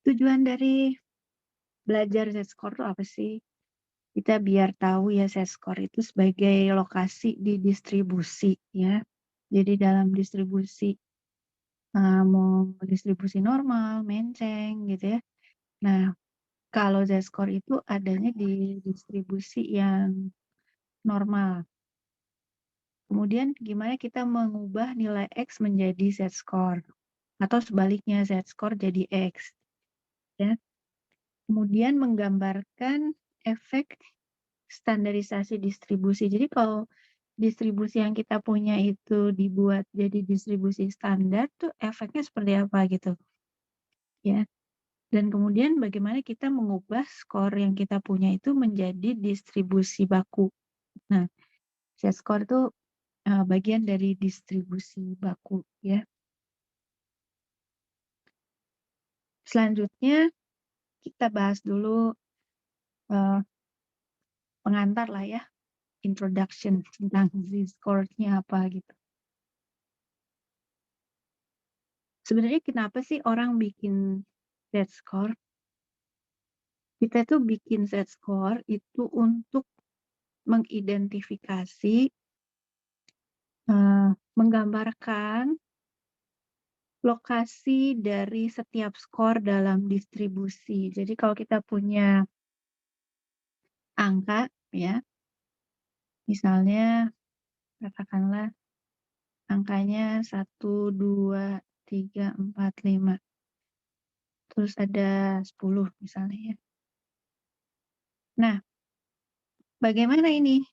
Tujuan dari belajar Z-score itu apa sih? Kita biar tahu ya Z-score itu sebagai lokasi di distribusi ya. Jadi dalam distribusi, mau distribusi normal, menceng gitu ya. Nah, kalau Z-score itu adanya di distribusi yang normal. Kemudian gimana kita mengubah nilai X menjadi Z-score atau sebaliknya Z-score jadi X ya. Kemudian menggambarkan efek standarisasi distribusi. Jadi kalau distribusi yang kita punya itu dibuat jadi distribusi standar tuh efeknya seperti apa gitu ya. Dan kemudian bagaimana kita mengubah skor yang kita punya itu menjadi distribusi baku. Nah, Z-score itu bagian dari distribusi baku ya. Selanjutnya kita bahas dulu pengantar lah ya, introduction tentang Z-score-nya apa gitu. Sebenarnya kenapa sih orang bikin Z-score? Kita tuh bikin Z-score itu untuk mengidentifikasi, menggambarkan lokasi dari setiap skor dalam distribusi. Jadi kalau kita punya angka ya, misalnya katakanlah angkanya 1, 2, 3, 4, 5. Terus ada 10 misalnya ya. Nah, bagaimana ini?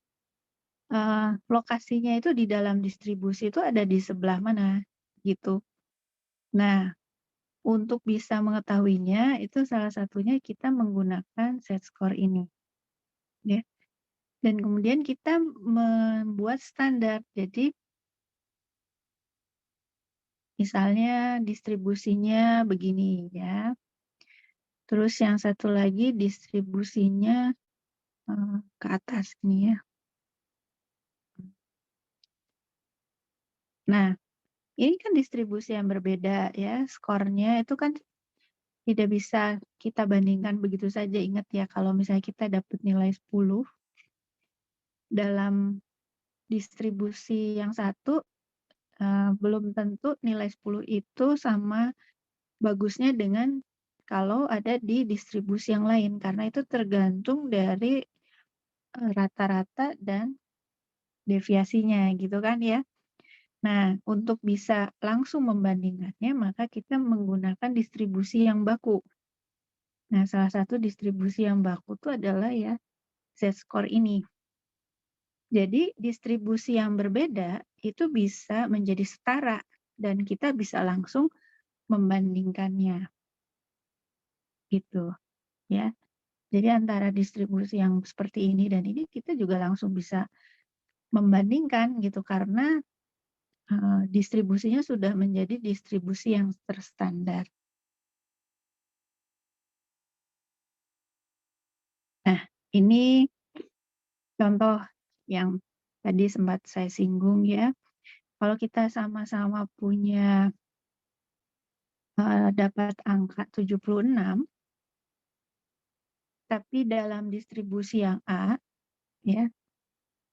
Lokasinya itu di dalam distribusi itu ada di sebelah mana gitu. Nah, untuk bisa mengetahuinya itu salah satunya kita menggunakan Z-score ini ya. Dan kemudian kita membuat standar. Jadi misalnya distribusinya begini ya. Terus yang satu lagi distribusinya ke atas ini ya. Nah, ini kan distribusi yang berbeda ya. Skornya itu kan tidak bisa kita bandingkan begitu saja. Ingat ya, kalau misalnya kita dapat nilai 10 dalam distribusi yang satu, belum tentu nilai 10 itu sama bagusnya dengan kalau ada di distribusi yang lain. Karena itu tergantung dari rata-rata dan deviasinya gitu kan ya. Nah, untuk bisa langsung membandingkannya, maka kita menggunakan distribusi yang baku. Nah, salah satu distribusi yang baku itu adalah ya Z-score ini. Jadi distribusi yang berbeda itu bisa menjadi setara dan kita bisa langsung membandingkannya. Gitu ya. Jadi antara distribusi yang seperti ini dan ini kita juga langsung bisa membandingkan gitu karena distribusinya sudah menjadi distribusi yang terstandar. Nah, ini contoh yang tadi sempat saya singgung ya. Kalau kita sama-sama punya dapat angka 76, tapi dalam distribusi yang A, ya,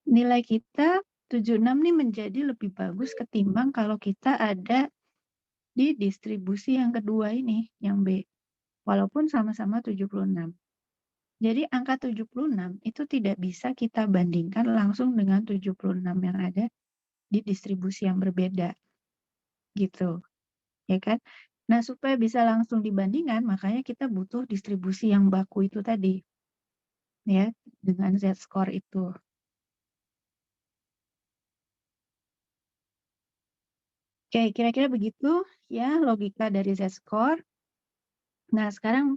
nilai kita 76 nih menjadi lebih bagus ketimbang kalau kita ada di distribusi yang kedua ini, yang B. Walaupun sama-sama 76. Jadi angka 76 itu tidak bisa kita bandingkan langsung dengan 76 yang ada di distribusi yang berbeda. Gitu. Ya kan? Nah, supaya bisa langsung dibandingkan, makanya kita butuh distribusi yang baku itu tadi. Ya, dengan Z-score itu. Oke, kira-kira begitu ya logika dari Z-score. Nah, sekarang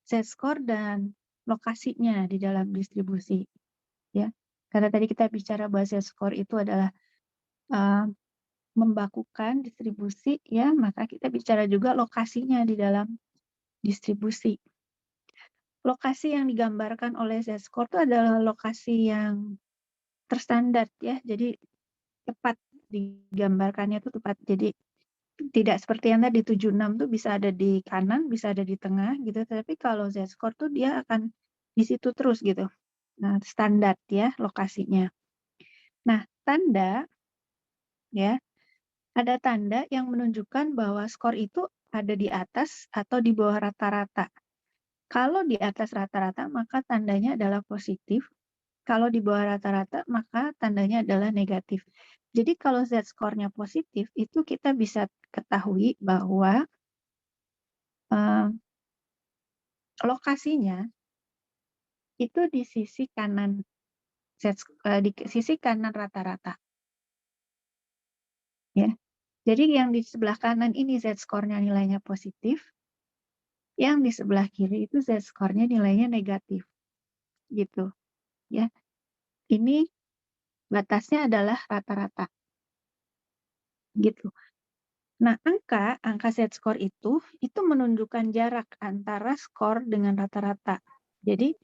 Z-score dan lokasinya di dalam distribusi. Ya, karena tadi kita bicara bahwa Z-score itu adalah membakukan distribusi, ya, maka kita bicara juga lokasinya di dalam distribusi. Lokasi yang digambarkan oleh Z-score itu adalah lokasi yang terstandar ya, jadi tepat digambarkannya itu tepat. Jadi Tidak seperti yang tadi 76 tuh bisa ada di kanan, bisa ada di tengah gitu, tapi kalau Z-score tuh dia akan di situ terus gitu. Nah, standar ya lokasinya. Nah, tanda ya, ada tanda yang menunjukkan bahwa skor itu ada di atas atau di bawah rata-rata. Kalau di atas rata-rata maka tandanya adalah positif. Kalau di bawah rata-rata maka tandanya adalah negatif. Jadi kalau Z-score-nya positif itu kita bisa ketahui bahwa eh, lokasinya itu di sisi kanan di sisi kanan rata-rata ya. Jadi yang di sebelah kanan ini Z-score-nya nilainya positif, yang di sebelah kiri itu Z-score-nya nilainya negatif gitu ya. Ini batasnya adalah rata-rata gitu. Nah, angka Z-score itu menunjukkan jarak antara skor dengan rata-rata. Jadi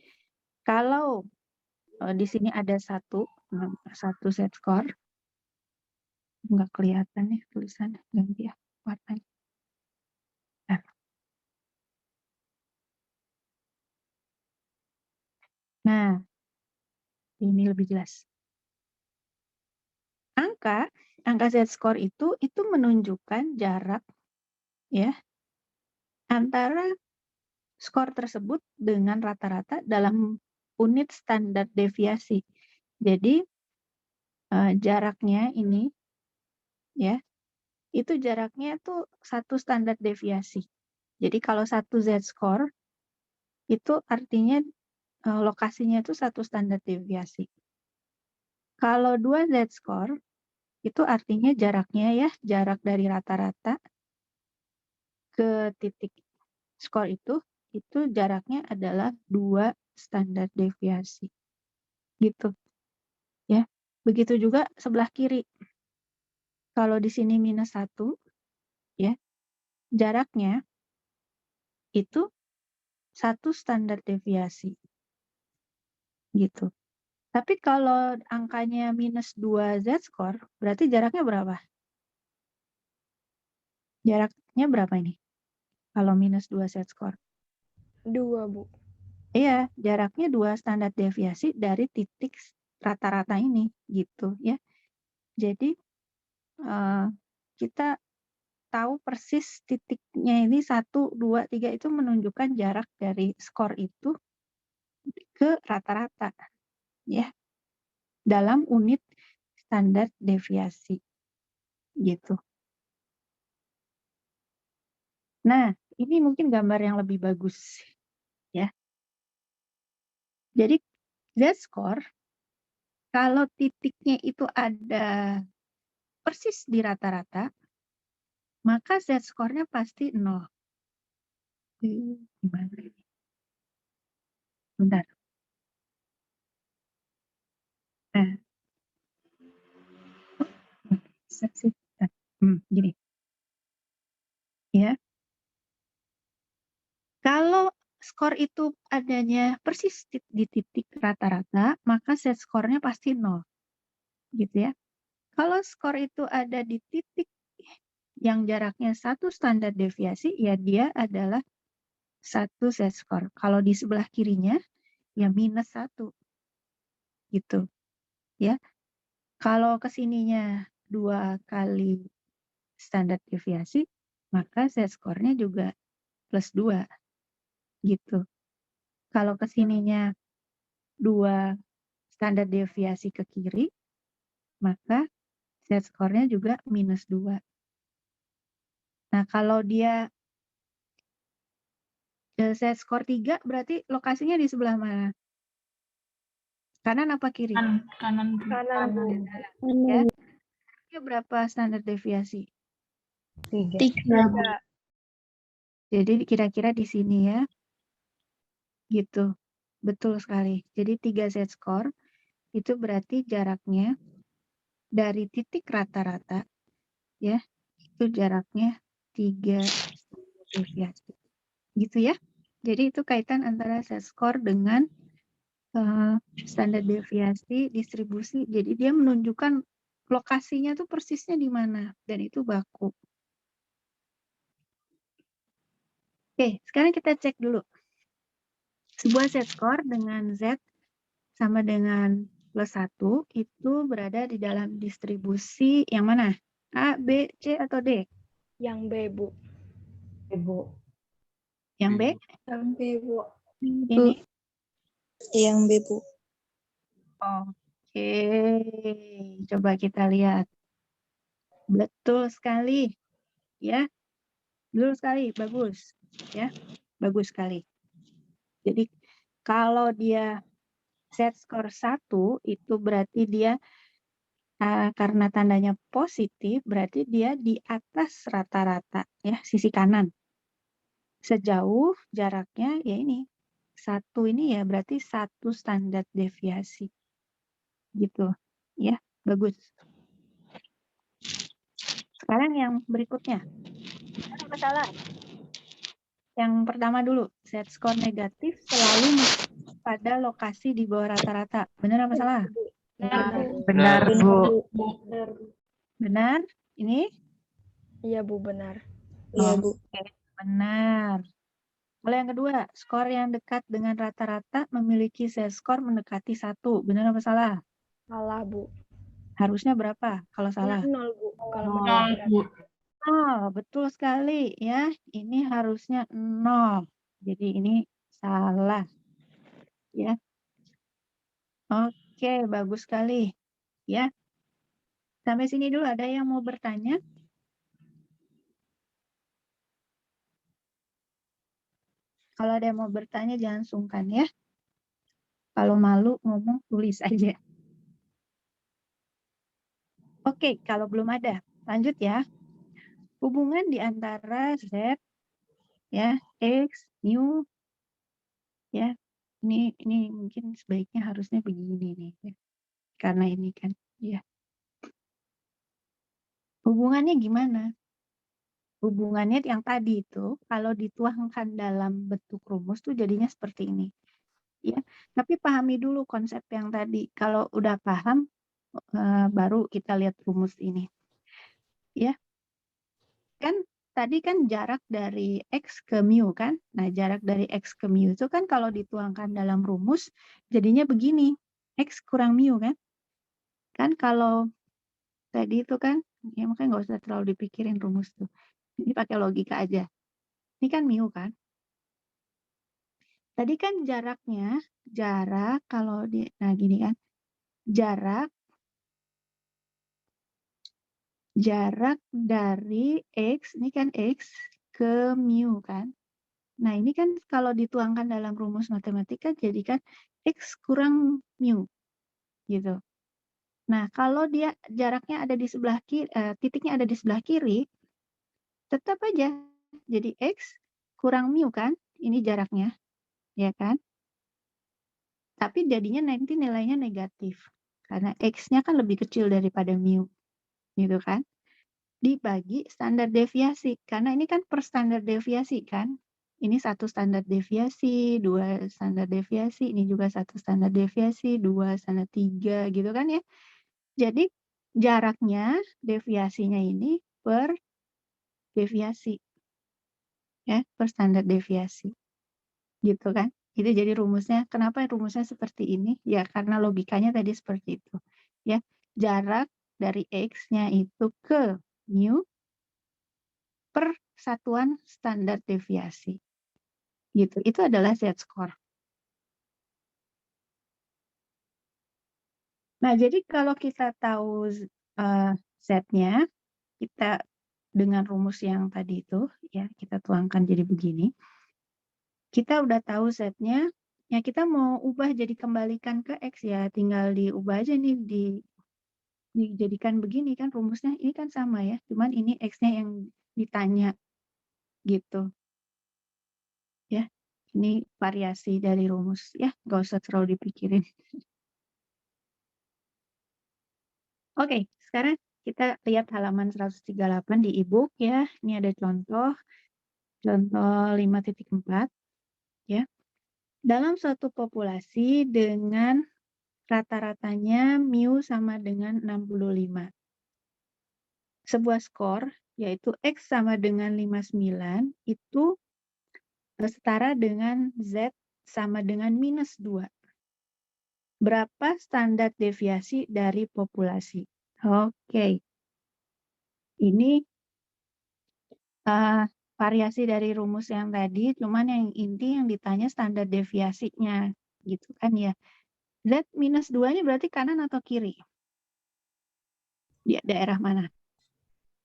kalau di sini ada satu Z-score, nggak kelihatan nih tulisannya, ganti ya warnanya. Nah, ini lebih jelas. Angka Z-score itu menunjukkan jarak ya antara skor tersebut dengan rata-rata dalam unit standar deviasi. Jadi jaraknya ini ya, itu jaraknya tuh satu standar deviasi. Jadi kalau satu Z-score itu artinya lokasinya itu satu standar deviasi. Kalau dua Z-score itu artinya jaraknya ya, jarak dari rata-rata ke titik skor itu jaraknya adalah 2 standar deviasi. Gitu ya. Begitu juga sebelah kiri. Kalau di sini -1 ya, jaraknya itu 1 standar deviasi. Gitu. Tapi kalau angkanya -2 Z-score, berarti jaraknya berapa? Jaraknya berapa ini? Kalau -2 Z-score. 2, Bu. Iya, jaraknya 2 standar deviasi dari titik rata-rata ini gitu ya. Jadi kita tahu persis titiknya ini 1, 2, 3 itu menunjukkan jarak dari skor itu ke rata-rata ya dalam unit standar deviasi gitu. Nah, ini mungkin gambar yang lebih bagus ya. Jadi Z-score kalau titiknya itu ada persis di rata-rata, maka Z-score-nya pasti 0. Gimana ini? Bentar. Nah, bisa sih. Gini. Ya. Kalau skor itu adanya persis di titik rata-rata, maka Z-score-nya pasti 0. Gitu ya. Kalau skor itu ada di titik yang jaraknya 1 standar deviasi, ya dia adalah 1 Z-score. Kalau di sebelah kirinya, ya -1. Gitu. Ya. Kalau kesininya 2 kali standar deviasi, maka Z-score-nya juga +2. Gitu. Kalau kesininya 2 standar deviasi ke kiri, maka Z-score-nya juga -2. Nah, kalau dia Z-score 3 berarti lokasinya di sebelah mana? Kanan apa kiri? Kanan, Bu. Ya. Dia berapa standar deviasi? 3. Jadi kira-kira di sini ya. Gitu. Betul sekali. Jadi 3 Z-score itu berarti jaraknya dari titik rata-rata ya, itu jaraknya 3 standar deviasi. Gitu ya. Jadi itu kaitan antara Z-score dengan standar deviasi distribusi. Jadi dia menunjukkan lokasinya tuh persisnya di mana dan itu baku. Oke, sekarang kita cek dulu. Sebuah set score dengan Z sama dengan plus 1 itu berada di dalam distribusi yang mana? A, B, C, atau D? Yang B, Bu. Ibu. Yang B? Yang B, Bu. Ini? Yang B, Bu. Oke, coba kita lihat. Betul sekali. Ya, betul sekali. Bagus. Ya, bagus sekali. Jadi, kalau dia set skor 1, itu berarti dia karena tandanya positif, berarti dia di atas rata-rata, ya, sisi kanan. Sejauh jaraknya, ya ini, 1 ini ya berarti 1 standar deviasi. Gitu, ya, bagus. Sekarang yang berikutnya. Benar apa salah? Yang pertama dulu, set skor negatif selalu pada lokasi di bawah rata-rata. Benar apa salah? Benar, Bu. Benar? Ini? Iya, Bu, benar. Iya, Bu. Oke, benar. Kalau yang kedua, skor yang dekat dengan rata-rata memiliki set skor mendekati 1. Benar apa salah? Salah, Bu. Harusnya berapa kalau salah? 0, Bu. Kalau Nol, mendekati Bu. rata. 0, betul sekali ya. Ini harusnya 0. Jadi ini salah. Ya. Oke, bagus sekali. Ya. Sampai sini dulu ada yang mau bertanya? Kalau ada yang mau bertanya jangan sungkan ya. Kalau malu ngomong tulis aja. Oke, kalau belum ada, lanjut ya. Hubungan di antara Z, ya, X, mu, ya. Ini mungkin sebaiknya harusnya begini nih, ya. Karena ini kan, ya. Hubungannya gimana? Hubungannya yang tadi itu, kalau dituangkan dalam bentuk rumus tuh jadinya seperti ini. Ya, tapi pahami dulu konsep yang tadi. Kalau udah paham, baru kita lihat rumus ini. Ya, kan tadi kan jarak dari X ke mu kan? Nah, jarak dari X ke mu itu kan kalau dituangkan dalam rumus, jadinya begini. X kurang mu kan? Kan kalau tadi itu kan, ya makanya nggak usah terlalu dipikirin rumus tuh. Ini pakai logika aja. Ini kan mu kan? Tadi kan jarak kalau nah gini kan, jarak dari X, ini kan X ke mu kan. Nah ini kan kalau dituangkan dalam rumus matematika jadikan X kurang mu gitu. Nah kalau dia jaraknya ada di sebelah kiri, titiknya ada di sebelah kiri, tetap aja jadi X kurang mu kan, ini jaraknya, ya kan? Tapi jadinya nanti nilainya negatif. Karena X-nya kan lebih kecil daripada mu. Gitu kan. Dibagi standar deviasi. Karena ini kan per standar deviasi kan. Ini 1 standar deviasi, 2 standar deviasi, ini juga 1 standar deviasi, 2 standar 3 gitu kan ya. Jadi jaraknya, deviasinya ini per deviasi. Ya, per standar deviasi. Gitu kan. Itu jadi rumusnya. Kenapa rumusnya seperti ini? Ya karena logikanya tadi seperti itu. Ya, jarak dari X-nya itu ke mu per satuan standar deviasi. Gitu. Itu adalah z-score. Nah, jadi kalau kita tahu Z-nya, kita dengan rumus yang tadi itu, ya kita tuangkan jadi begini. Kita udah tahu Z-nya, ya kita mau ubah jadi kembalikan ke X ya, tinggal diubah aja nih, dijadikan begini kan rumusnya, ini kan sama ya, cuman ini X-nya yang ditanya gitu. Ya, ini variasi dari rumus ya, nggak usah terlalu dipikirin. Oke, sekarang kita lihat halaman 138 di e-book ya. Ini ada contoh 5.4 ya. Dalam suatu populasi dengan rata-ratanya mu sama dengan 65. Sebuah skor yaitu X sama dengan 59 itu setara dengan Z sama dengan minus 2. Berapa standar deviasi dari populasi? Oke. Ini variasi dari rumus yang tadi, cuman yang inti yang ditanya standar deviasinya, gitu kan ya. Z minus 2 ini berarti kanan atau kiri? Di daerah mana?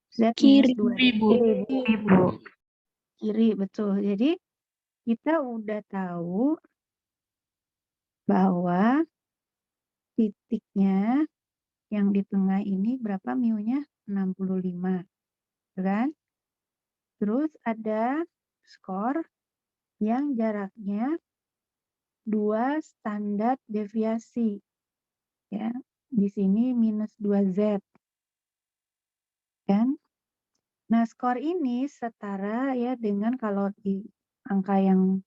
Z minus 2. Kiri, betul. Jadi kita udah tahu bahwa titiknya yang di tengah ini berapa mu-nya? 65. Kan? Terus ada skor yang jaraknya 2 standar deviasi. Ya, di sini minus 2Z. Kan? Nah, skor ini setara ya dengan kalau di angka yang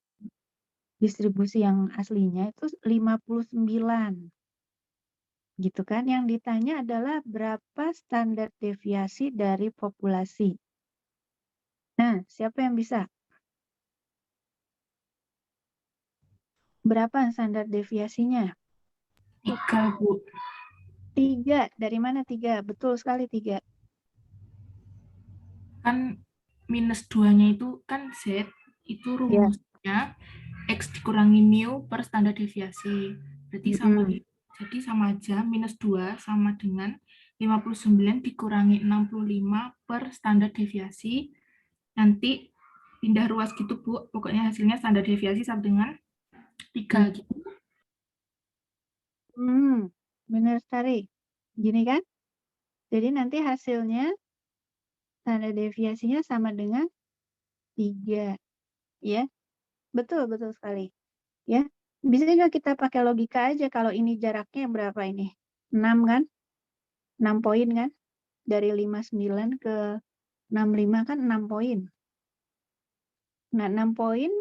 distribusi yang aslinya itu 59. Gitu kan? Yang ditanya adalah berapa standar deviasi dari populasi. Nah, siapa yang bisa? Berapa standar deviasinya? 3, Bu. 3. Dari mana 3? Betul sekali 3. Kan minus 2-nya itu kan Z, itu rumusnya X dikurangi mu per standar deviasi. Berarti sama. Jadi sama aja, minus 2 sama dengan 59 dikurangi 65 per standar deviasi. Nanti pindah ruas gitu, Bu. Pokoknya hasilnya standar deviasi sama dengan 3 gitu. Benar sekali. Gini kan? Jadi nanti hasilnya standar deviasinya sama dengan 3. Ya. Betul sekali. Ya. Bisa juga kita pakai logika aja kalau ini jaraknya berapa ini? 6 kan? 6 poin kan? Dari 59 ke 65 kan 6 poin. Nah, 6 poin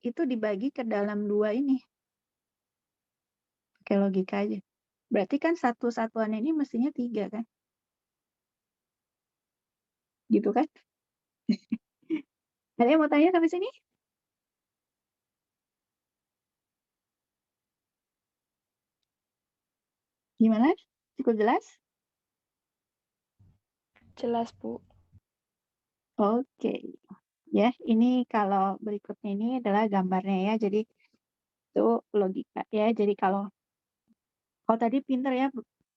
itu dibagi ke dalam 2 ini. Pakai logika aja. Berarti kan satu satuan ini mestinya 3 kan? Gitu kan? Ada yang mau tanya sampai sini? Gimana? Cukup jelas? Jelas, Bu. Oke. Ya, ini kalau berikutnya ini adalah gambarnya ya. Jadi itu logika ya. Jadi kalau tadi pinter ya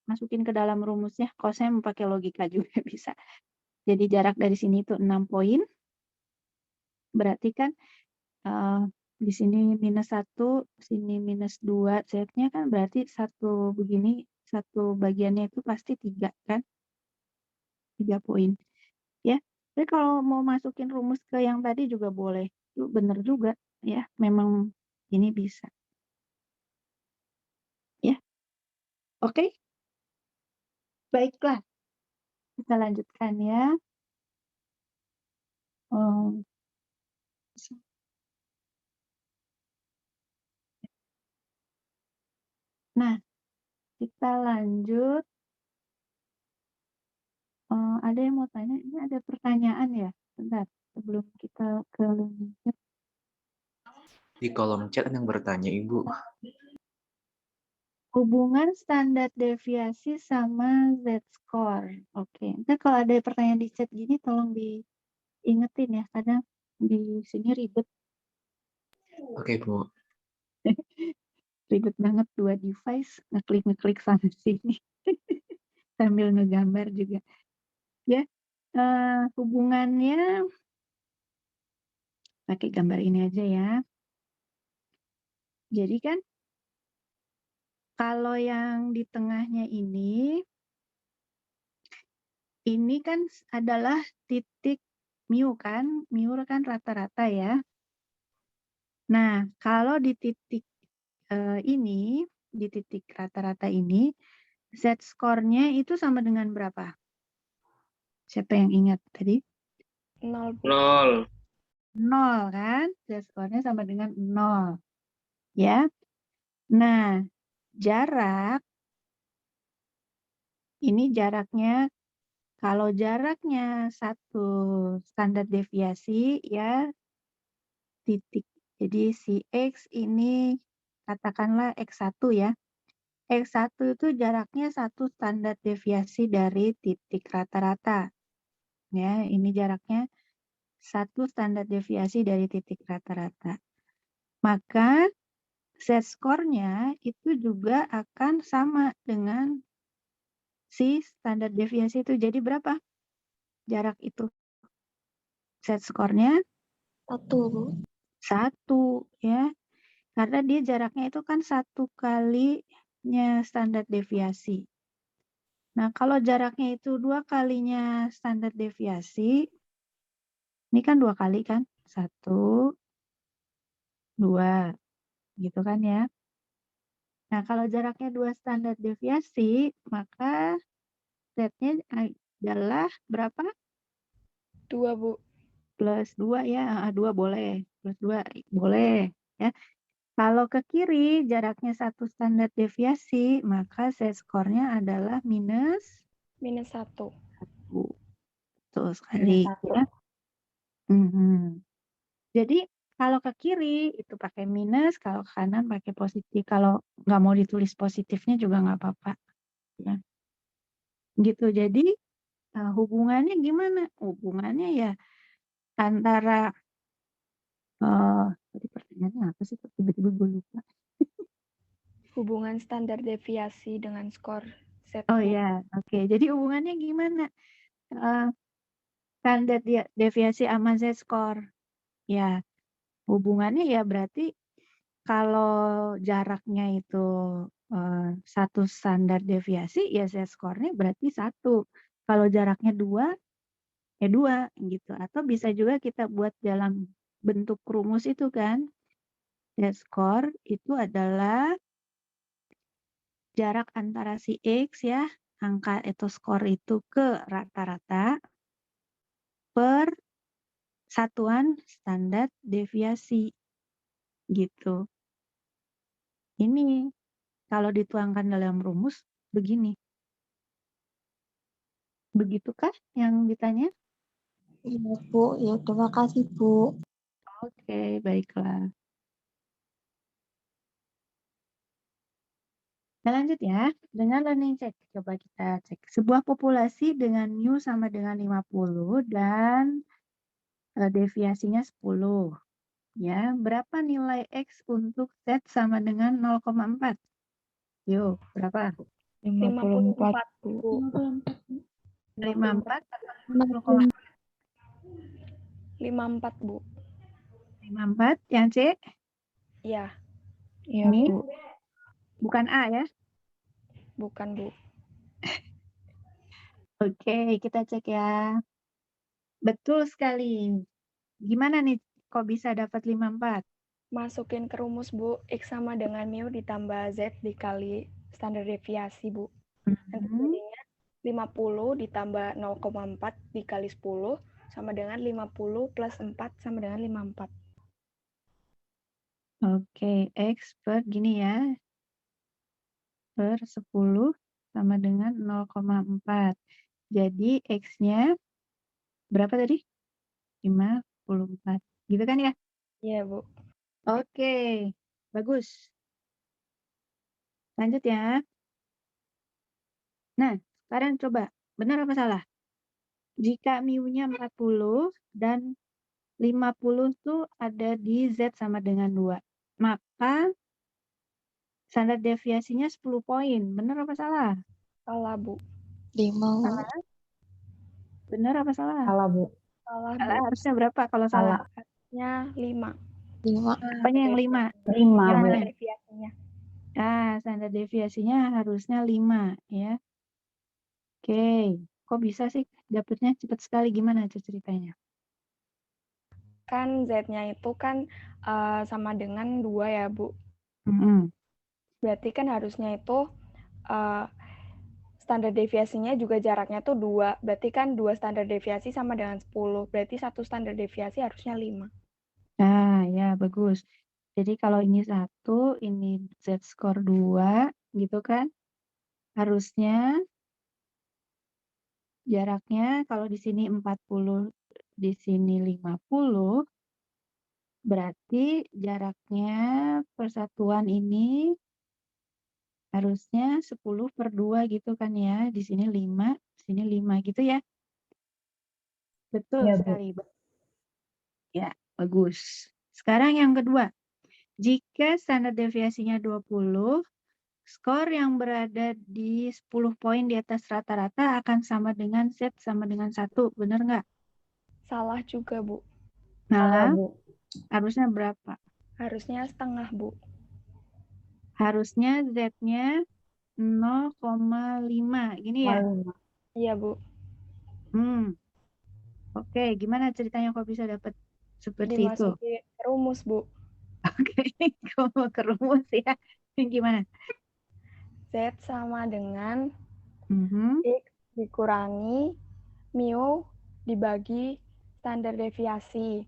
masukin ke dalam rumusnya, kalau saya mau pakai logika juga bisa. Jadi jarak dari sini itu 6 poin. Berarti kan di sini minus 1, sini minus 2, Z-nya kan berarti satu begini, satu bagiannya itu pasti 3 kan? 3 poin. Ya. Tapi kalau mau masukin rumus ke yang tadi juga boleh. Itu benar juga ya. Memang ini bisa. Ya. Oke. Baiklah. Kita lanjutkan ya. Nah, kita lanjut. Ada yang mau tanya? Ini ada pertanyaan ya? Bentar, sebelum kita ke lanjut. Di kolom chat yang bertanya, Ibu. Hubungan standar deviasi sama Z-score. Oke, ntar kalau ada pertanyaan di chat gini tolong diingetin ya, kadang di sini ribet. Oke, Bu. Ribet banget 2 device, ngeklik sana sini. Sambil ngegambar juga. Ya, hubungannya pakai gambar ini aja ya. Jadi kan kalau yang di tengahnya ini kan adalah titik mu kan rata-rata ya. Nah, kalau di titik ini, di titik rata-rata ini, Z-score-nya itu sama dengan berapa? Siapa yang ingat tadi? 0, Bu. 0. 0 kan? Z-score-nya sama dengan 0. Ya. Nah, jarak ini jaraknya, kalau jaraknya 1 standar deviasi ya titik Jadi si X ini katakanlah X1 ya. X1 itu jaraknya 1 standar deviasi dari titik rata-rata. Ya, ini jaraknya 1 standar deviasi dari titik rata-rata. Maka z-score-nya itu juga akan sama dengan si standar deviasi itu. Jadi berapa jarak itu? Z-score-nya 1, Bu. 1 ya. Karena dia jaraknya itu kan 1 kalinya standar deviasi. Nah, kalau jaraknya itu 2 kalinya standar deviasi, ini kan 2 kali kan? 1, 2, gitu kan ya. Nah, kalau jaraknya 2 standar deviasi, maka Z-nya adalah berapa? 2, Bu. Plus 2 ya, 2 boleh. Plus 2 boleh ya. Kalau ke kiri jaraknya 1 standar deviasi, maka z-score-nya adalah minus -1. 1. Betul sekali ya. Jadi kalau ke kiri itu pakai minus, kalau ke kanan pakai positif. Kalau nggak mau ditulis positifnya juga nggak apa-apa ya. Gitu. Jadi hubungannya gimana? Hubungannya ya antara tadi pertanyaannya apa sih? Kok tiba-tiba gue lupa. Hubungan standar deviasi dengan skor Z. Oh Bu. ya, oke. Jadi hubungannya gimana? Standar deviasi sama z-score. Ya, hubungannya ya berarti kalau jaraknya itu 1 standar deviasi, ya z-score-nya berarti 1. Kalau jaraknya 2, ya 2 gitu. Atau bisa juga kita buat dalam bentuk rumus itu kan. Z-score itu adalah jarak antara si X ya, angka atau skor itu ke rata-rata per satuan standar deviasi gitu. Ini kalau dituangkan dalam rumus begini. Begitukah yang ditanya? Iya, Bu. Ya, terima kasih, Bu. Oke, baiklah. Kita lanjut ya. Dengan learning check, coba kita cek. Sebuah populasi dengan mu sama dengan 50 dan deviasinya 10. Ya, berapa nilai X untuk Z sama dengan 0,4? Yuk, berapa? 54, Bu. 54 atau 0,4? 54, Bu. 54, yang C? Iya, Ini bukan A ya? bukan, Bu. Oke, kita cek ya. Betul sekali. Gimana nih kok bisa dapat 54? Masukin ke rumus, Bu. X sama dengan mu ditambah Z dikali standar deviasi, Bu. Nanti jadinya 50 ditambah 0,4 dikali 10 sama dengan 50 plus 4 sama dengan 54. Oke, X per gini ya. Per 10 sama dengan 0,4. Jadi X-nya berapa tadi? 54. Gitu kan ya? Iya, Bu. Oke, bagus. Lanjut ya. Nah, sekarang coba. Benar apa salah? Jika mu-nya 40 dan 50 tuh ada di Z sama dengan 2. Maka standar deviasinya 10 poin. Benar apa salah? Salah, Bu. 5, Bu. Benar apa salah? Salah, Bu. Salah, Salah, Bu. harusnya berapa kalau salah? Nya 5. 5. Apanya yang 5? 5, Yang Bu. mana? Deviasinya. Standar deviasinya harusnya 5 ya. Oke, kok bisa sih dapetnya cepet sekali? Gimana tuh ceritanya? Kan Z-nya itu kan sama dengan 2 ya, Bu. Berarti kan harusnya itu standar deviasinya juga jaraknya tuh 2. Berarti kan 2 standar deviasi sama dengan 10. Berarti 1 standar deviasi harusnya 5. Nah, ya bagus. Jadi kalau ini 1, ini Z-score 2, gitu kan? Harusnya jaraknya kalau di sini 40, di sini 50, Berarti jaraknya persatuan ini harusnya 10/2 gitu kan ya. Di sini 5, di sini 5 gitu ya. Betul Iya, Bu. sekali. Ya, bagus. Sekarang yang kedua. Jika standar deviasinya 20, skor yang berada di 10 poin di atas rata-rata akan sama dengan Z sama dengan 1. Benar nggak? Salah juga, Bu. Nah, Bu. harusnya berapa? Harusnya setengah, Bu. Harusnya Z-nya 0,5. Gini ya? Iya, Bu. Oke, gimana ceritanya kok bisa dapat seperti itu? Dimasuki rumus, Bu. Oke, kamu ke rumus ya. Gimana? Z sama dengan Mhm, X dikurangi mu dibagi standar deviasi.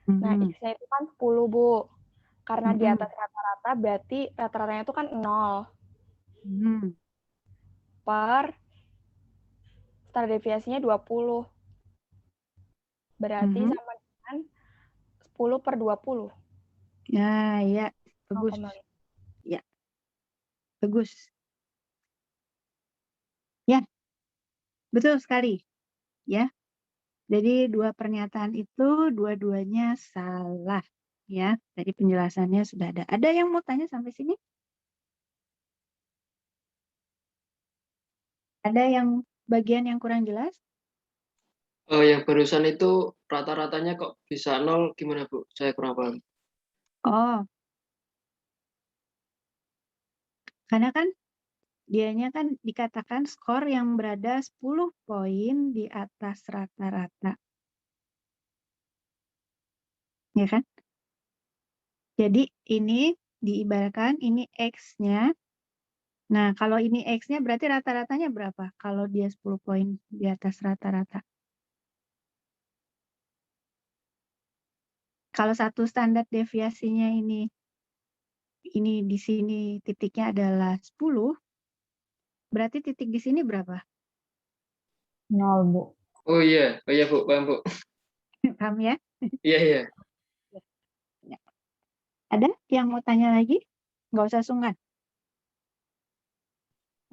Nah, mhm, X-nya itu kan 10, Bu. Karena di mhm, atas rata-rata, berarti rata-ratanya itu kan 0 mhm, per standar deviasinya 20. Berarti mhm. sama dengan 10/20. Ya, ya, bagus. 0,5. Ya, bagus. Ya, betul sekali. Ya, jadi dua pernyataan itu dua-duanya salah. Ya, tadi penjelasannya sudah ada. Ada yang mau tanya sampai sini? Ada yang bagian yang kurang jelas? Yang barusan itu rata-ratanya kok bisa 0 gimana, Bu? Saya kurang paham. Oh, karena kan dianya kan dikatakan skor yang berada 10 poin di atas rata-rata. Ya kan? Jadi ini diibaratkan ini X-nya. Nah, kalau ini X-nya berarti rata-ratanya berapa? Kalau dia 10 poin di atas rata-rata. Kalau satu standar deviasinya ini di sini titiknya adalah 10, berarti titik di sini berapa? 0, Bu. Oh iya Bu, paham Bu. Paham ya? Iya iya. Ya. Ada yang mau tanya lagi? Nggak usah sungkan.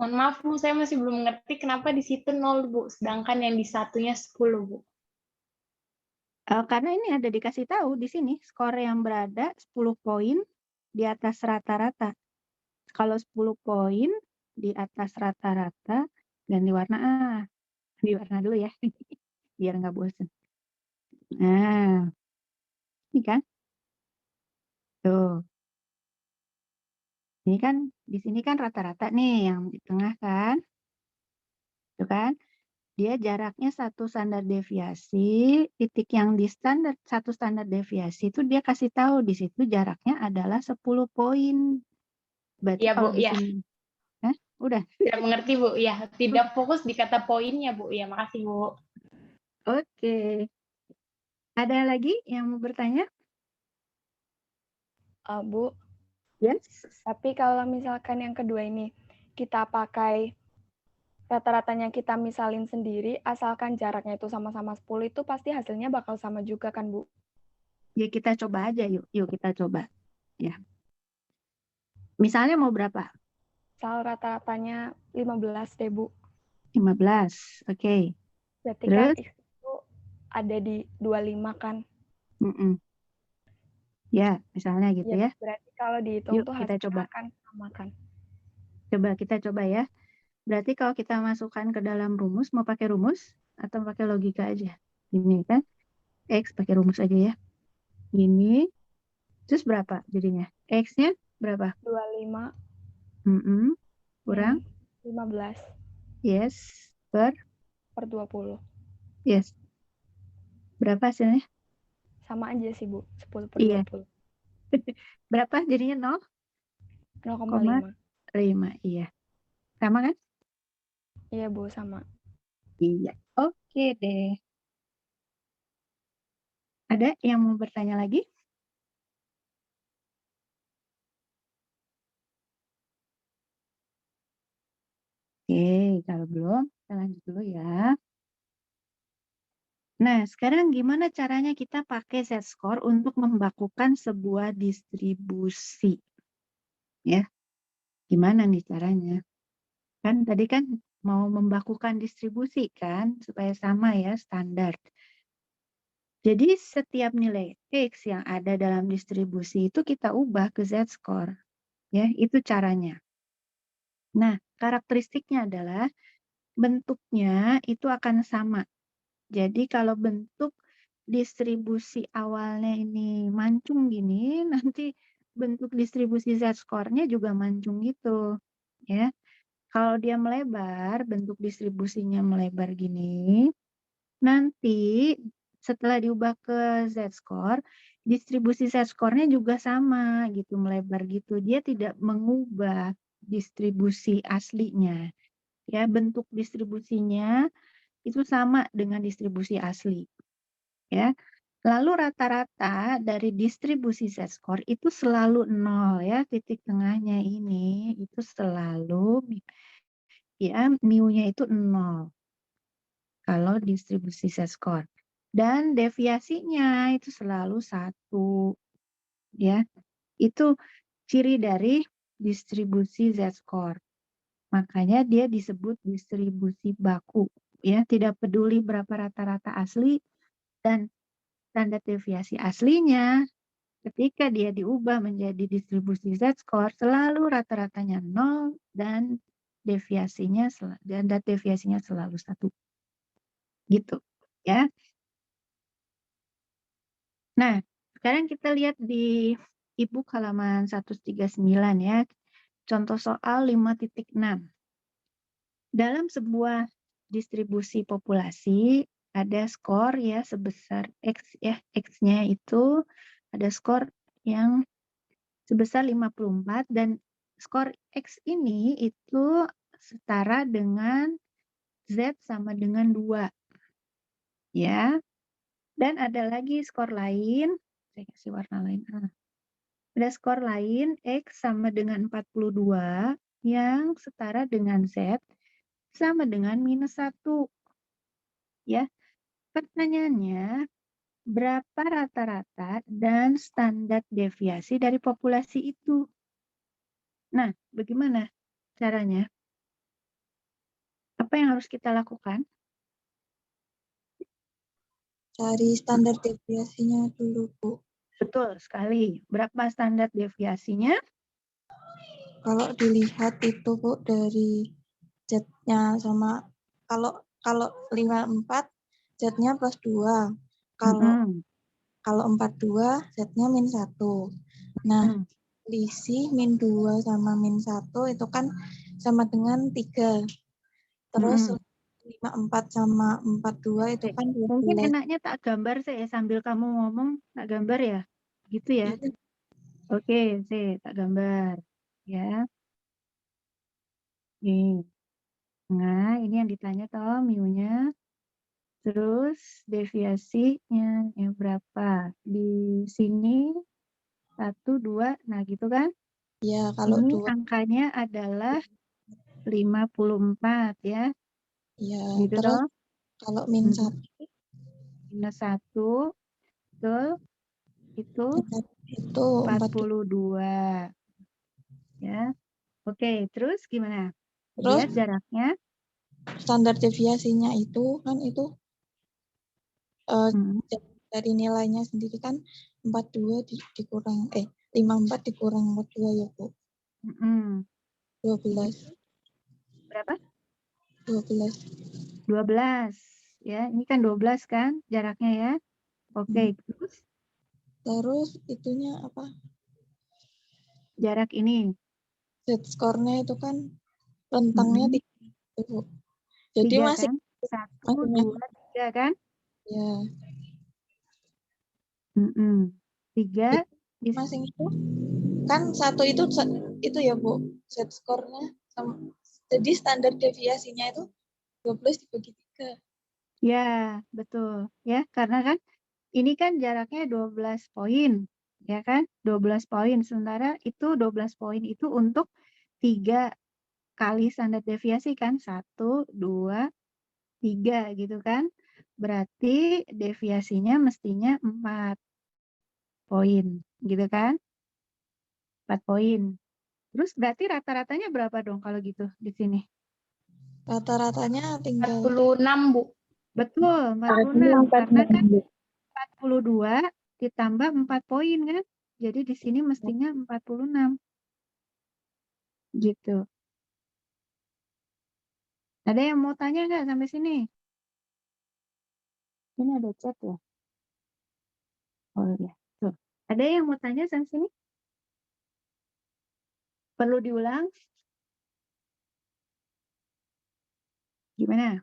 Mohon maaf, Bu, saya masih belum ngerti kenapa di situ 0, Bu, sedangkan yang di satunya 10, Bu. Karena ini ada dikasih tahu di sini skor yang berada 10 poin di atas rata-rata. Kalau 10 poin di atas rata-rata, ganti warna di warna dulu ya, biar nggak bosan. Nah, ini kan, tuh, ini kan di sini kan rata-rata nih yang di tengah kan, tuh kan, dia jaraknya satu standar deviasi, titik yang di satu standar deviasi itu dia kasih tahu di situ jaraknya adalah 10 poin. Berarti Ya, kalau Bu, di ya. sini, udah. Tidak mengerti, Bu. Ya, tidak fokus di kata poinnya, Bu. Ya, makasih, Bu. Oke. Ada lagi yang mau bertanya? Bu, Yes. tapi kalau misalkan yang kedua ini, kita pakai rata-ratanya kita misalin sendiri, asalkan jaraknya itu sama-sama 10, itu pasti hasilnya bakal sama juga kan, Bu? Ya kita coba aja yuk. Yuk kita coba. Ya. Misalnya mau berapa? Misal rata-ratanya 15 deh, Bu. 15. Oke. Berarti kan Terus? X itu ada di 25 kan? Mm-mm. Ya, misalnya gitu ya. Berarti kalau dihitung Yuk tuh kita hasilnya coba. akan sama kan? Coba kita coba ya. Berarti kalau kita masukkan ke dalam rumus, mau pakai rumus atau pakai logika aja? Ini kan X pakai rumus aja ya. Ini. Terus berapa jadinya? X-nya berapa? 25 Kurang? 15 Yes. Per? 20. Yes. Berapa hasilnya? Sama aja sih, Bu. 10 per Iya. 20. Berapa jadinya 0,5. 0,5. Iya. Sama kan? Iya, Bu, sama. Iya. Oke deh. Ada yang mau bertanya lagi? Oke, kalau belum, kita lanjut dulu ya. Nah, sekarang gimana caranya kita pakai Z-score untuk membakukan sebuah distribusi? Ya, gimana nih caranya? Kan tadi kan mau membakukan distribusi kan, supaya sama ya, standar. Jadi setiap nilai X yang ada dalam distribusi itu kita ubah ke Z-score. Ya, itu caranya. Nah, karakteristiknya adalah bentuknya itu akan sama. Jadi kalau bentuk distribusi awalnya ini mancung gini, nanti bentuk distribusi Z-score-nya juga mancung gitu. Ya. Kalau dia melebar, bentuk distribusinya melebar gini, nanti setelah diubah ke Z-score, distribusi Z-score-nya juga sama gitu, melebar gitu. Dia tidak mengubah distribusi aslinya. Ya, bentuk distribusinya itu sama dengan distribusi asli. Ya. Lalu rata-rata dari distribusi Z-score itu selalu 0 ya, titik tengahnya ini itu selalu ya mu-nya itu 0 kalau distribusi Z-score. Dan deviasinya itu selalu 1 ya. Itu ciri dari distribusi Z-score. Makanya dia disebut distribusi baku ya, tidak peduli berapa rata-rata asli dan standar deviasi aslinya ketika dia diubah menjadi distribusi Z-score selalu rata-ratanya 0 dan deviasinya selalu 1. Gitu ya. Nah, sekarang kita lihat di e-book halaman 139 ya. Contoh soal 5.6. Dalam sebuah distribusi populasi ada skor ya sebesar X ya, X-nya itu ada skor yang sebesar 54 dan skor X ini itu setara dengan Z sama dengan 2. Ya. Dan ada lagi skor lain, saya kasih warna lain. Ada skor lain X sama dengan 42 yang setara dengan Z sama dengan -1. Ya. Pertanyaannya, berapa rata-rata dan standar deviasi dari populasi itu? Nah, bagaimana caranya? Apa yang harus kita lakukan? Cari standar deviasinya dulu, Bu. Betul sekali. Berapa standar deviasinya? Kalau dilihat itu, Bu, dari Z-nya sama kalau 54 Z-nya plus 2. Kalau 42 Z-nya -1. Nah, selisih -2 sama -1 itu kan sama dengan 3. Terus 54 sama 42 itu kan 12. Mungkin enaknya tak gambar saya sambil kamu ngomong, tak gambar ya? Gitu ya? Iya. Oke, saya tak gambar. Ya. Nih. Nah, ini yang ditanya toh mu-nya. Terus deviasinya yang berapa? Di sini 1, 2, nah gitu kan? Ya, kalau Ini 2. angkanya adalah 54 ya. Ya, Gitu terus toh? kalau -1. -1, betul? Itu Itu 42. Ya. Oke, terus gimana? Terus Lihat jaraknya. standar deviasinya itu kan itu dari nilainya sendiri kan 42 dikurang 54 dikurang 42 ya, Bu. 12. Berapa? 12. 12. Ya, ini kan 12 kan jaraknya ya. Oke, terus Terus itunya apa? jarak ini. Z-score-nya itu kan rentangnya 3, Bu. Jadi 3 masih kan? 1, 2, 3 kan? Ya. 3 Masing itu kan 1 itu ya, Bu. Z-score-nya jadi standar deviasinya itu 12 dibagi 3. Ya, betul. Ya, karena kan ini kan jaraknya 12 poin. Ya kan? 12 poin. Sementara itu 12 poin itu untuk 3 kali standar deviasi kan? 1, 2, 3 gitu kan? berarti deviasinya mestinya 4 poin, gitu kan? 4 poin. Terus berarti rata-ratanya berapa dong kalau gitu di sini? Rata-ratanya tinggal 46, Bu. Betul, Artinya 46. Karena kan 46, Bu. 42 ditambah 4 poin kan? Jadi di sini mestinya 46. Gitu. Ada yang mau tanya nggak sampai sini? Ini ada chat ya? Oh iya. Tuh. Ada yang mau tanya sampai sini? Perlu diulang? Gimana?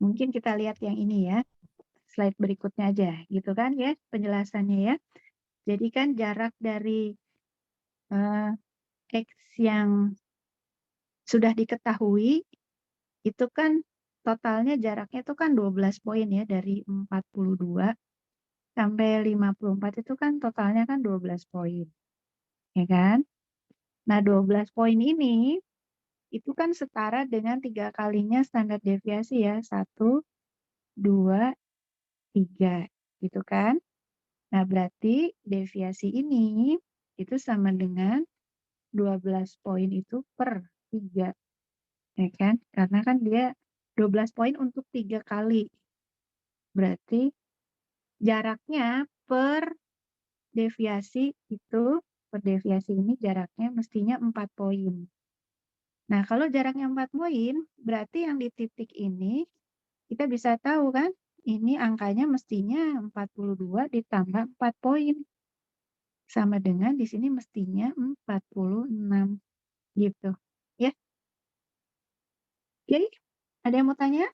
Mungkin kita lihat yang ini ya. Slide berikutnya aja. Gitu kan ya penjelasannya ya. Jadi kan jarak dari X yang sudah diketahui itu kan totalnya jaraknya itu kan 12 poin ya, dari 42 sampai 54 itu kan totalnya kan 12 poin. Ya kan? Nah, 12 poin ini itu kan setara dengan 3 kalinya standar deviasi ya. 1, 2, 3 gitu kan. Nah, berarti deviasi ini itu sama dengan 12 poin itu per 3. Ya kan? Karena kan dia 12 poin untuk 3 kali. Berarti jaraknya per deviasi itu, per deviasi ini jaraknya mestinya 4 poin. Nah, kalau jaraknya 4 poin, berarti yang di titik ini kita bisa tahu kan, ini angkanya mestinya 42 ditambah 4 poin. Sama dengan di sini mestinya 46 gitu. Ya. Oke, ada yang mau tanya?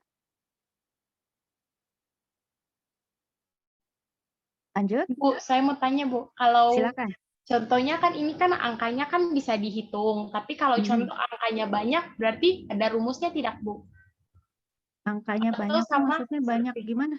Lanjut, Bu, saya mau tanya, Bu. Kalau silakan. contohnya kan ini kan angkanya kan bisa dihitung, tapi kalau contoh angkanya banyak berarti ada rumusnya tidak, Bu? Angkanya Atau banyak tuh sama maksudnya banyak seperti gimana?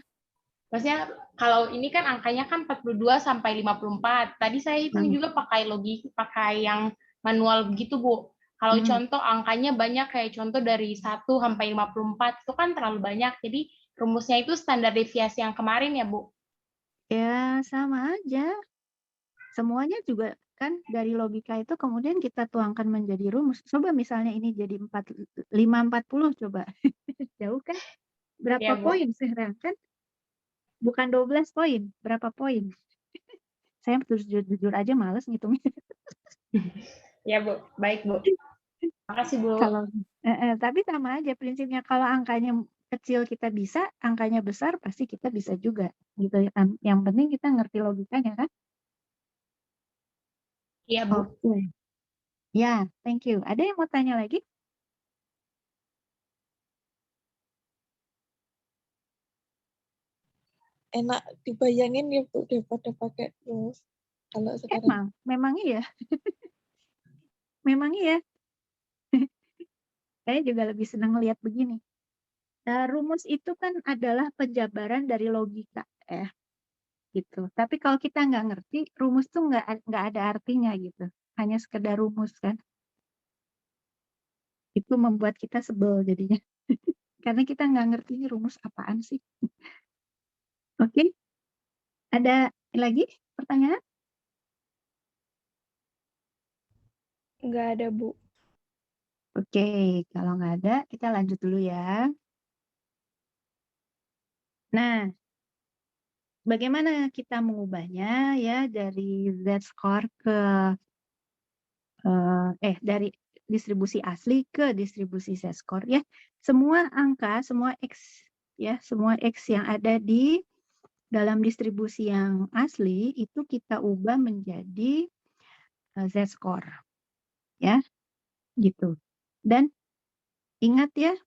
Maksudnya kalau ini kan angkanya kan 42 sampai 54. Tadi saya hitung juga pakai pakai yang manual begitu, Bu. Kalau contoh angkanya banyak kayak contoh dari 1 sampai 54 itu kan terlalu banyak. Jadi rumusnya itu standar deviasi yang kemarin ya, Bu? Ya, sama aja. Semuanya juga kan dari logika itu kemudian kita tuangkan menjadi rumus. Coba misalnya ini jadi 540 coba. Jauh kan? Berapa Ya, Bu. poin sekarang kan? Bukan 12 poin, berapa poin? Saya jujur aja males ngitungnya. Ya, Bu. Baik, Bu. Makasih, Bu. Kalau tapi sama aja prinsipnya, kalau angkanya kecil kita bisa, angkanya besar pasti kita bisa juga gitu. Yang penting kita ngerti logikanya kan? Iya, Bu. Oke. Ya, thank you. Ada yang mau tanya lagi? enak dibayangin ya Bu daripada pakai rumus. Kalau sekarang Memang iya. Memang iya. Saya juga lebih senang lihat begini. Rumus itu kan adalah penjabaran dari logika, ya, gitu. Tapi kalau kita nggak ngerti, rumus tuh nggak ada artinya gitu. Hanya sekedar rumus kan. Itu membuat kita sebel jadinya. Karena kita nggak ngerti ini rumus apaan sih. Oke. Ada lagi pertanyaan? Nggak ada, Bu. Oke, kalau nggak ada, kita lanjut dulu ya. Nah, bagaimana kita mengubahnya ya dari Z-score ke dari distribusi asli ke distribusi Z-score ya. Semua angka, semua X ya, semua X yang ada di dalam distribusi yang asli itu kita ubah menjadi Z-score ya, gitu. Dan ingat ya,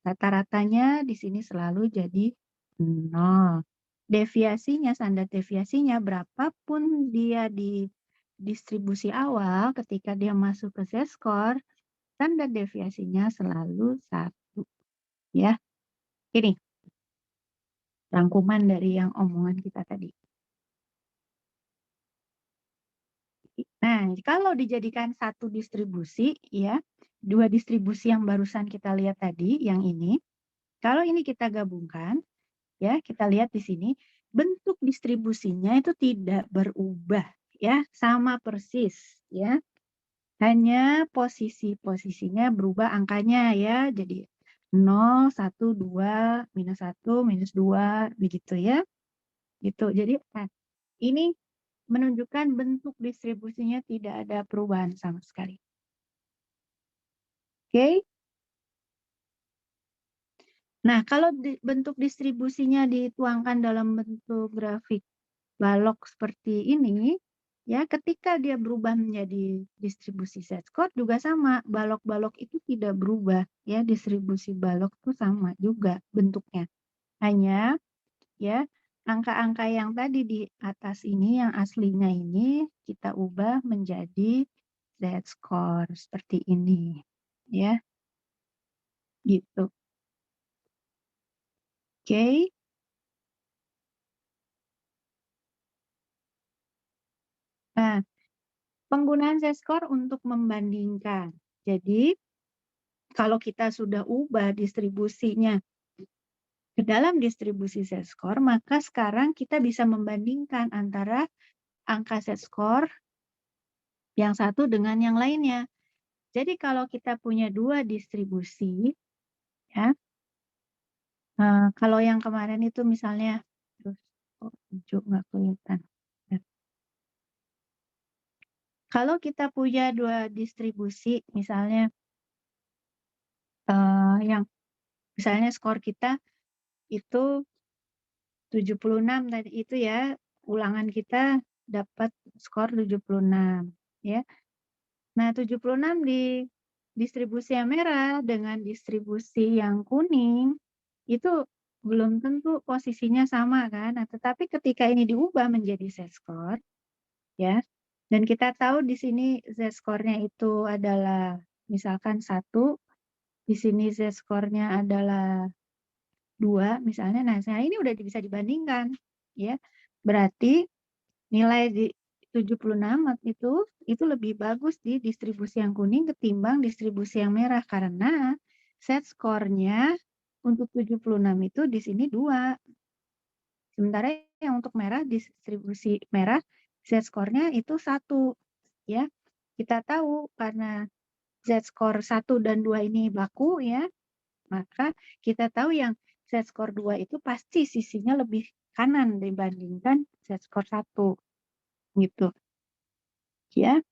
rata-ratanya di sini selalu jadi 0. Deviasinya, standar deviasinya berapapun dia di distribusi awal, ketika dia masuk ke Z-score, standar deviasinya selalu 1. Ya, ini rangkuman dari yang omongan kita tadi. Nah, kalau dijadikan satu distribusi, ya, dua distribusi yang barusan kita lihat tadi, yang ini, Kalau ini kita gabungkan, ya kita lihat di sini, bentuk distribusinya itu tidak berubah, ya, sama persis, ya. Hanya posisinya berubah angkanya ya, jadi 0, 1, 2, minus 1, minus 2, begitu ya. Gitu. Jadi ini menunjukkan bentuk distribusinya tidak ada perubahan sama sekali. Oke. Nah, kalau bentuk distribusinya dituangkan dalam bentuk grafik balok seperti ini, ya ketika dia berubah menjadi distribusi z-score juga sama, balok-balok itu tidak berubah, ya distribusi balok itu sama juga bentuknya. Hanya ya angka-angka yang tadi di atas ini yang aslinya ini kita ubah menjadi z-score seperti ini, ya, gitu. Oke. Nah, penggunaan z-score untuk membandingkan. Jadi, kalau kita sudah ubah distribusinya ke dalam distribusi z-score, maka sekarang kita bisa membandingkan antara angka z-score yang satu dengan yang lainnya. Jadi, kalau kita punya dua distribusi, ya, kalau yang kemarin itu misalnya, terus hijau nggak kelihatan. Kalau kita punya dua distribusi, misalnya yang misalnya skor kita itu 76 tadi itu ya, ulangan kita dapat skor 76 ya. Nah, 76 di distribusi yang merah dengan distribusi yang kuning itu belum tentu posisinya sama kan. Nah, tetapi ketika ini diubah menjadi z-score ya. Dan kita tahu di sini z-score-nya itu adalah misalkan 1, di sini z-score-nya adalah 2 misalnya. Nah, ini udah bisa dibandingkan ya. Berarti nilai di 76 itu lebih bagus di distribusi yang kuning ketimbang distribusi yang merah karena z-score-nya untuk 76 itu di sini 2. Sementara yang untuk merah distribusi merah z-score-nya itu 1 ya. Kita tahu karena z-score 1 dan 2 ini baku ya, maka kita tahu yang z-score 2 itu pasti sisinya lebih kanan dibandingkan z-score 1 gitu. Ya.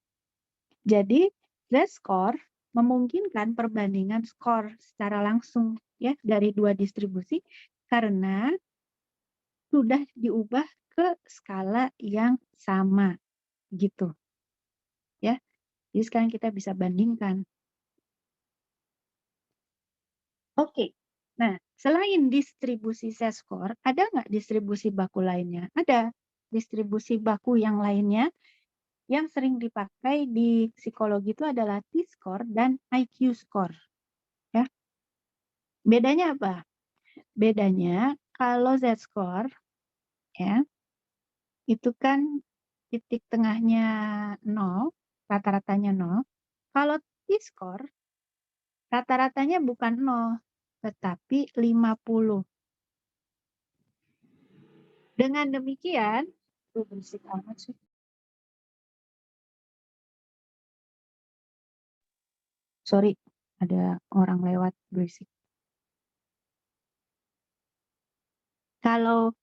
Jadi z-score memungkinkan perbandingan skor secara langsung ya dari dua distribusi karena sudah diubah ke skala yang sama gitu. Ya. Jadi sekarang kita bisa bandingkan. Oke. Nah, selain distribusi z-score, ada nggak distribusi baku lainnya? Ada. Distribusi baku yang lainnya yang sering dipakai di psikologi itu adalah T-score dan IQ score. Ya. Bedanya apa? Bedanya kalau z-score ya, itu kan titik tengahnya 0, rata-ratanya 0. Kalau T-score rata-ratanya bukan 0, tetapi 50. Dengan demikian, berisik amat sih. Sorry, ada orang lewat berisik. Kalau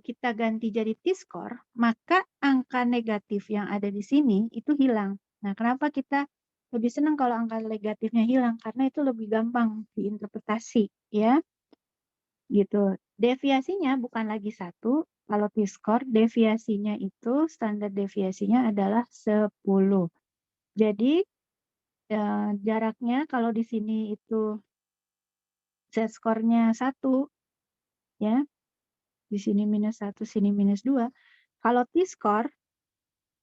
kita ganti jadi T-score, maka angka negatif yang ada di sini itu hilang. Nah, kenapa kita lebih senang kalau angka negatifnya hilang? Karena itu lebih gampang diinterpretasi, ya. Gitu. Deviasinya bukan lagi 1, kalau T-score deviasinya itu standar deviasinya adalah 10. Jadi jaraknya kalau di sini itu z-score-nya 1 ya. Di sini minus 1, sini minus 2. Kalau T-score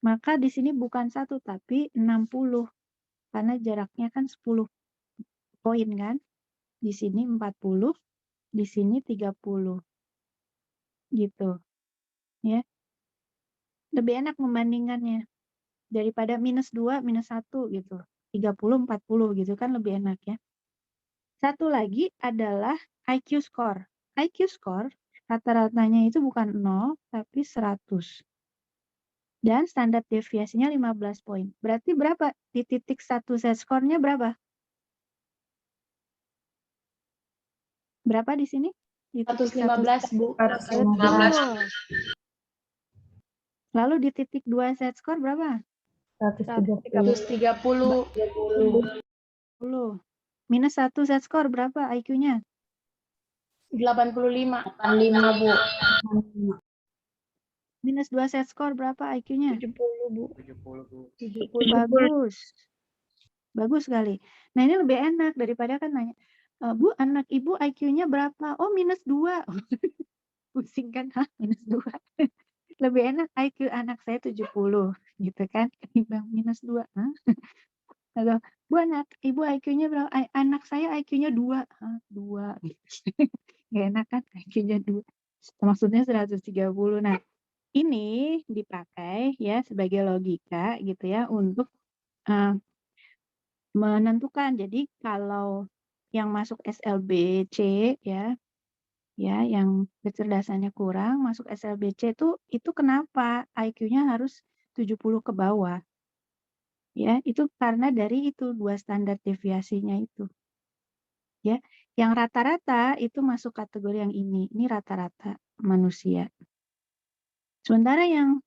maka di sini bukan 1 tapi 60. Karena jaraknya kan 10 poin kan. Di sini 40, di sini 30. Gitu. Ya. Lebih enak membandingkannya daripada minus 2, minus 1 gitu. 30, 40 gitu kan lebih enak ya. Satu lagi adalah IQ score. IQ score rata-ratanya itu bukan 0, tapi 100. Dan standar deviasinya 15 poin. Berarti berapa? Di titik 1 set score-nya berapa? Berapa di sini? Di titik 115, Bu. 115. Lalu di titik 2 set score berapa? 130. 10. Minus 1 set score berapa IQ-nya? 85. 85, Bu. Minus 2 set score berapa IQ-nya? 70, Bu. 70. Bagus. Bagus sekali. Nah, ini lebih enak daripada kan nanya, Bu, anak Ibu IQ-nya berapa? Oh, minus 2. Pusing kan? Hah, minus 2. Lebih enak IQ anak saya 70, gitu kan? Ketimbang minus 2. Hah? Lalu, Bu, anak Ibu IQ-nya berapa? Anak saya IQ-nya 2. Hah, 2. Nggak enak kan? IQ-nya 2. Maksudnya 130. Nah, ini dipakai ya sebagai logika gitu ya untuk menentukan. Jadi kalau yang masuk SLBC ya yang kecerdasannya kurang masuk SLBC itu kenapa IQ-nya harus 70 ke bawah? Ya, itu karena dari itu 2 standar deviasinya itu. Ya, yang rata-rata itu masuk kategori yang ini. Ini rata-rata manusia. Sementara yang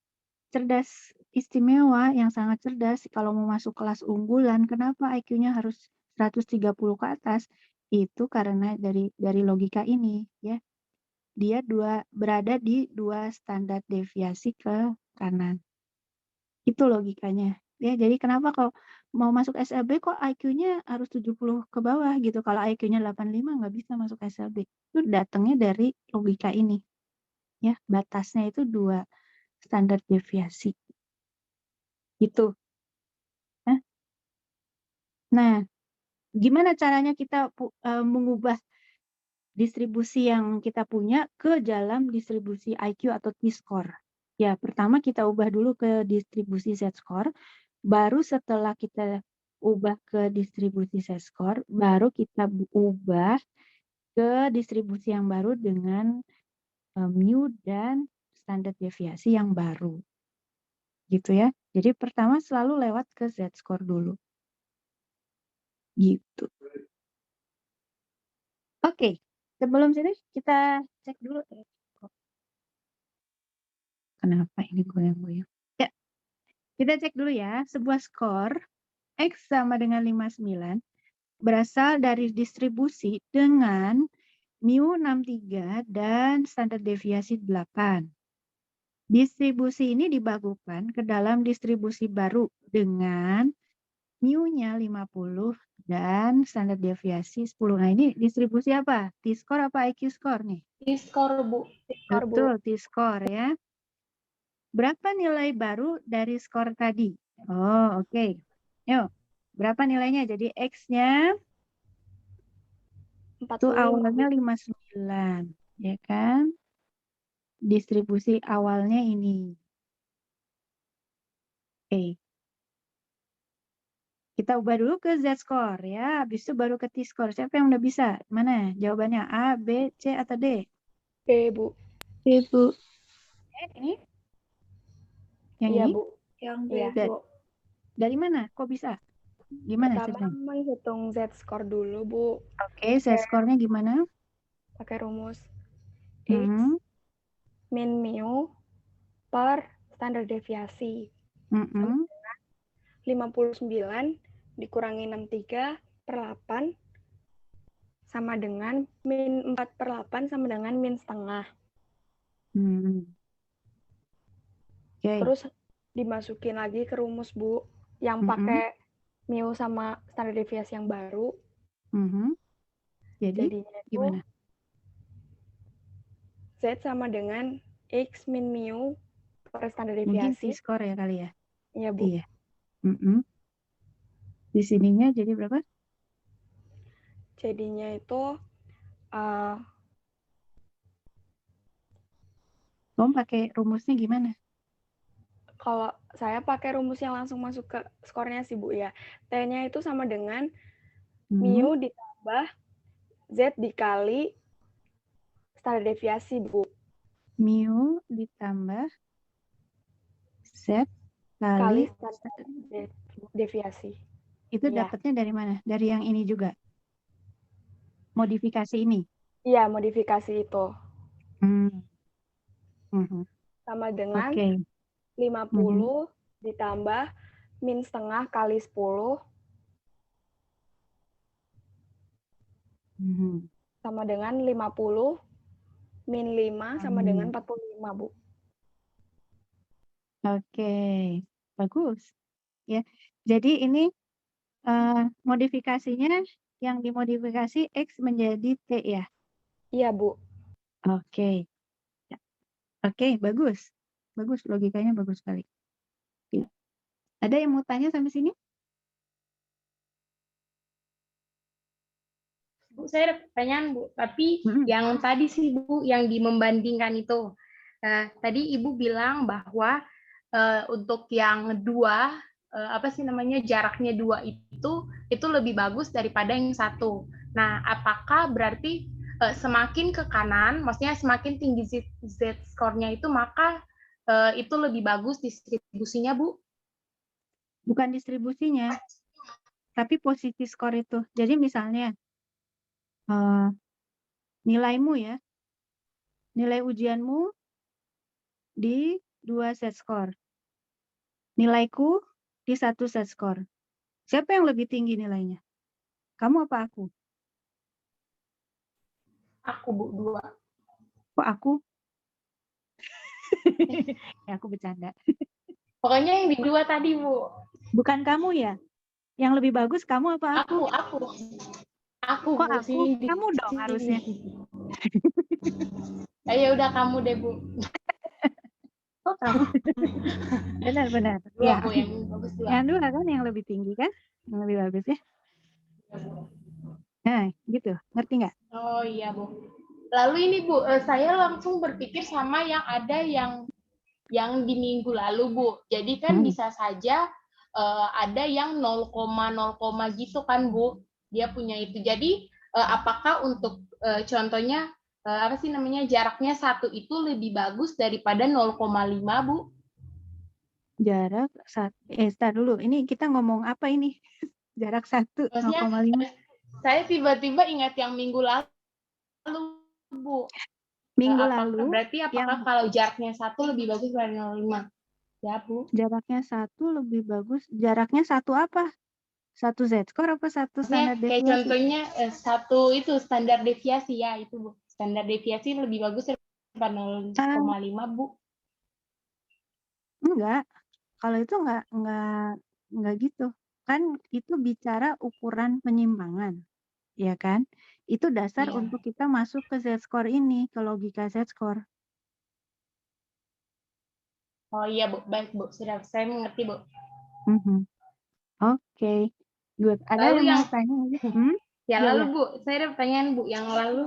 cerdas istimewa, yang sangat cerdas, kalau mau masuk kelas unggulan, kenapa IQ-nya harus 130 ke atas? Itu karena dari logika ini, ya. Dia berada di 2 standar deviasi ke kanan. Itu logikanya. Ya, jadi kenapa kalau mau masuk SLB kok IQ-nya harus 70 ke bawah gitu. Kalau IQ-nya 85 nggak bisa masuk SLB. Itu datangnya dari logika ini. Ya, batasnya itu 2 standar deviasi. Gitu. Nah, gimana caranya kita mengubah distribusi yang kita punya ke dalam distribusi IQ atau T-score? Ya, pertama kita ubah dulu ke distribusi Z-score, baru setelah kita ubah ke distribusi Z-score, baru kita ubah ke distribusi yang baru dengan mu dan standar deviasi yang baru. Gitu ya. Jadi pertama selalu lewat ke Z-score dulu. Gitu. Oke, sebelum sini kita cek dulu. Kenapa ini goyang-goyang? Ya, kita cek dulu ya. Sebuah skor X sama dengan 59 berasal dari distribusi dengan mu 63 dan standar deviasi 8. Distribusi ini dibagukan ke dalam distribusi baru dengan mu-nya 50 dan standar deviasi 10. Nah, ini distribusi apa? T-score apa IQ score nih? T-score, Bu. Betul, T-score ya. Berapa nilai baru dari skor tadi? Oh, oke. Yuk, berapa nilainya? Jadi X-nya itu awalnya 59, ya kan? Distribusi awalnya ini. Oke. Kita ubah dulu ke Z-score ya, habis itu baru ke T-score. Siapa yang udah bisa? Mana jawabannya? A, B, C, atau D? B, Bu. B, Bu. Ini? Yang Iya, ini? Bu. Yang B, Iya. Bu. Dari mana? Kok bisa? Gimana Pertama ceritanya? menghitung Z-score dulu, Bu. Oke, Z-score-nya gimana? Pakai rumus X Hmm. min mu per standar deviasi. Mm-mm. 59 dikurangi 63 per 8 sama dengan min 4 per 8 sama dengan min setengah. Okay. Terus dimasukin lagi ke rumus, Bu, yang pakai mu sama standar deviasi yang baru. Jadi Jadinya itu gimana? Z sama dengan X min mu per standar Mungkin deviasi. T-score ya kali ya? Iya, Bu. Iya. Di sininya jadi berapa? Jadinya itu Kamu pakai rumusnya gimana? kalau saya pakai rumus yang langsung masuk ke skornya sih, Bu, ya. T-nya itu sama dengan mu ditambah Z dikali standar deviasi, Bu. Mu ditambah Z Kali kali standar deviasi. itu Iya. dapatnya dari mana? Dari yang ini juga? Modifikasi ini? Iya, modifikasi itu. Sama dengan Oke. 50 ditambah min setengah kali 10 sama dengan 50 min 5 sama dengan 45, Bu. Oke, bagus. Ya, jadi ini modifikasinya yang dimodifikasi X menjadi T ya? Iya, Bu. Oke. Ya. Oke, bagus. Bagus, logikanya bagus sekali. Ya. Ada yang mau tanya sampai sini? Bu, saya ada pertanyaan, Bu. Tapi yang tadi sih, Bu, yang membandingkan itu. Tadi Ibu bilang bahwa untuk yang dua, jaraknya 2 itu lebih bagus daripada yang 1. Nah, apakah berarti semakin ke kanan, maksudnya semakin tinggi Z-score-nya itu, maka itu lebih bagus distribusinya, Bu? Bukan distribusinya, tapi posisi skor itu. Jadi misalnya, nilaimu ya, nilai ujianmu di 2 set skor. Nilaiku di 1 set skor. Siapa yang lebih tinggi nilainya? Kamu apa aku? Aku, Bu, 2. Kok aku? Ya, aku bercanda. Pokoknya yang di 2 tadi, Bu. Bukan kamu ya? Yang lebih bagus kamu apa aku? Aku, Kok Bu, aku? sini, Kamu dong sini. harusnya. Ya udah kamu deh, Bu. Kok kamu? Benar-benar. Dua, Ya. Bu, yang bagus 2. Yang 2 kan yang lebih tinggi kan? Yang lebih bagus ya? Nah, gitu. Ngerti nggak? Oh iya, Bu. Lalu ini, Bu, saya langsung berpikir sama yang ada yang di minggu lalu, Bu. Jadi kan bisa saja ada yang 0,0 gitu kan, Bu. Dia punya itu. Jadi apakah untuk contohnya jaraknya 1 itu lebih bagus daripada 0,5, Bu? Jarak start dulu. Ini kita ngomong apa ini? Jarak 1, 0,5. Saya tiba-tiba ingat yang minggu lalu, Bu. Minggu lalu. Berarti apakah kalau jaraknya 1 lebih bagus dari 0,5? Ya, Bu. Jaraknya 1 lebih bagus. Jaraknya 1 apa? 1 Z-score apa 1 standar deviasi? Kayak contohnya 1 itu standar deviasi ya, itu, Bu. Standar deviasi lebih bagus daripada 0,5, Bu. Enggak. Kalau itu enggak gitu. Kan itu bicara ukuran penyimpangan. Ya kan? Itu dasar untuk kita masuk ke Z-score ini, ke logika Z-score. Oh iya, Bu. Baik, Bu. Sudah, saya mengerti, Bu. Oke. Good. Ada Lalu yang mau tanya lagi? Ya, lalu, Bu. Saya ada pertanyaan, Bu. Yang lalu,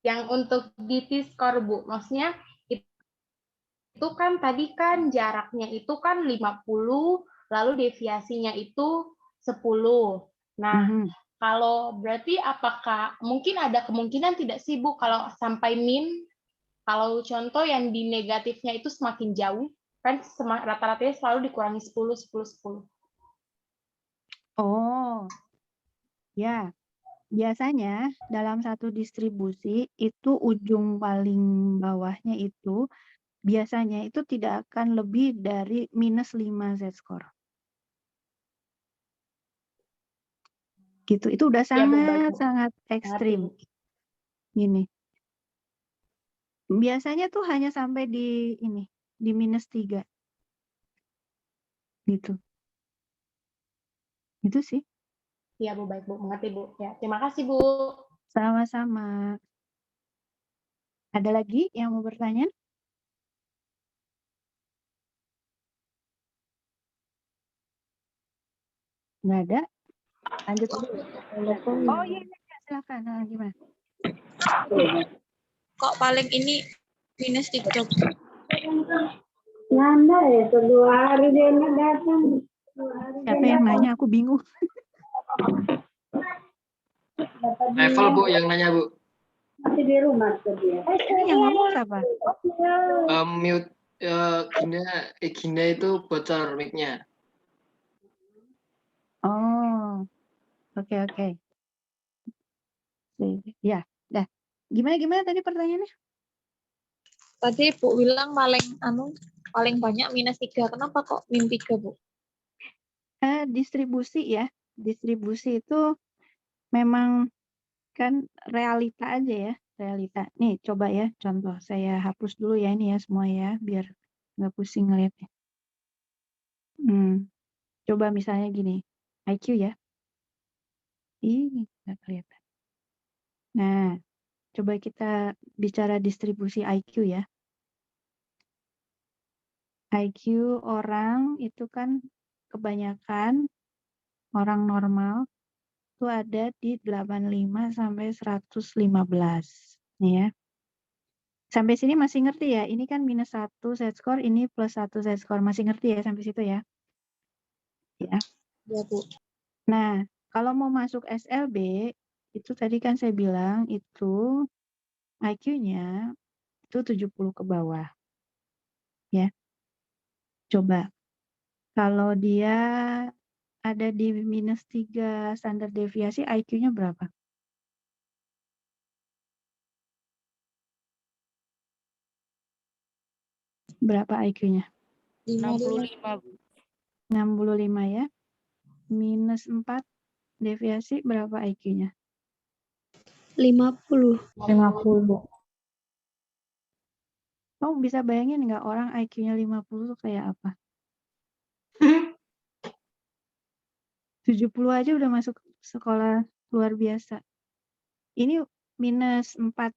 yang untuk di T-score, Bu. Maksudnya, itu kan tadi kan jaraknya itu kan 50, lalu deviasinya itu 10. Nah, kalau berarti apakah mungkin ada kemungkinan tidak sih, Bu, kalau sampai min, kalau contoh yang di negatifnya itu semakin jauh, kan rata-ratanya selalu dikurangi 10, 10, 10. Oh, ya. Biasanya dalam satu distribusi itu ujung paling bawahnya itu biasanya itu tidak akan lebih dari minus 5 Z-score. Gitu. Itu udah sangat ekstrim. Gini. Biasanya tuh hanya sampai di minus 3. Gitu. Itu sih. Iya, Bu, baik, Bu. Mengerti, Bu. Ya, terima kasih, Bu. Sama-sama. Ada lagi yang mau bertanya? Nggak ada? Lanjut. Oh iya, silakan. Nah, gimana? Kok paling ini minus 3? Nanda ya, 2 hari dia nggak datang. Siapa yang nanya? Aku bingung. Level Bu yang nanya Bu. Masih di rumah tuh dia. Ini yang ngomong siapa? Mute Gina itu bocor mic-nya. Oh, oke. Ya, dah. Gimana tadi pertanyaannya? Tadi Bu bilang paling banyak -3. Kenapa kok -3, Bu? Distribusi ya. Distribusi itu memang kan realita aja ya. Realita. Nih, coba ya contoh. Saya hapus dulu ya ini ya semua ya, biar nggak pusing ngeliatnya. Coba misalnya gini, IQ ya. Ih, nggak kelihatan. Nah, coba kita bicara distribusi IQ ya. IQ orang itu kan kebanyakan orang normal itu ada di 85 sampai 115. Nih ya. Sampai sini masih ngerti ya? Ini kan -1 set score, ini +1 set score. Masih ngerti ya sampai situ ya? Ya. Ya, Bu. Nah, kalau mau masuk SLB, itu tadi kan saya bilang itu IQ-nya itu 70 ke bawah. Ya. Coba. Kalau dia ada di -3 standar deviasi, IQ-nya berapa? Berapa IQ-nya? 65, Bu. 65 ya. -4 deviasi berapa IQ-nya? 50. 50. Kamu bisa bayangin nggak orang IQ-nya 50 tuh kayak apa? 70 aja udah masuk sekolah luar biasa. Ini -4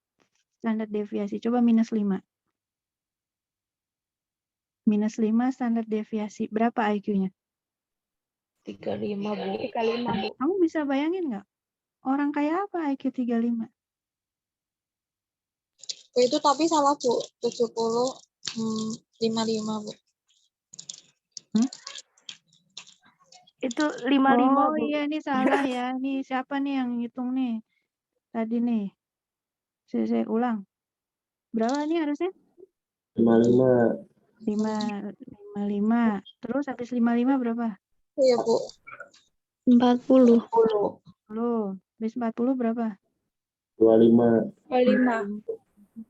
standar deviasi. Coba -5. -5 standar deviasi. Berapa IQ-nya? 35, Bu. 35, Bu. Kamu bisa bayangin nggak? Orang kayak apa IQ 35? Itu tapi salah, Bu. 70, 55, Bu. Itu 55, Oh Bu. iya, ini salah ya. Nih siapa nih yang ngitung nih? Tadi nih. Saya ulang. Berapa nih harusnya? 55. 55. Terus habis 55 berapa? Iya, Bu. 40. 40. Habis 40 berapa? 25. 25.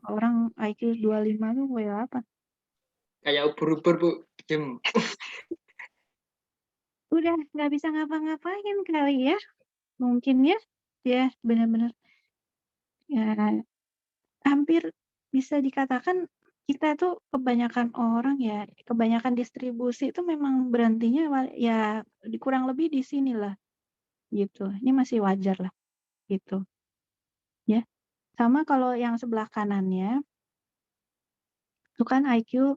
Orang IQ 25 tuh kayak apa? Kayak ubur-ubur Bu. Diem. Udah nggak bisa ngapa-ngapain kali ya. Mungkin ya. Ya, benar-benar. Ya, hampir bisa dikatakan kita tuh kebanyakan orang ya, kebanyakan distribusi itu memang berhentinya ya kurang lebih di sinilah gitu. Ini masih wajar lah gitu. Ya. Sama kalau yang sebelah kanannya itu kan IQ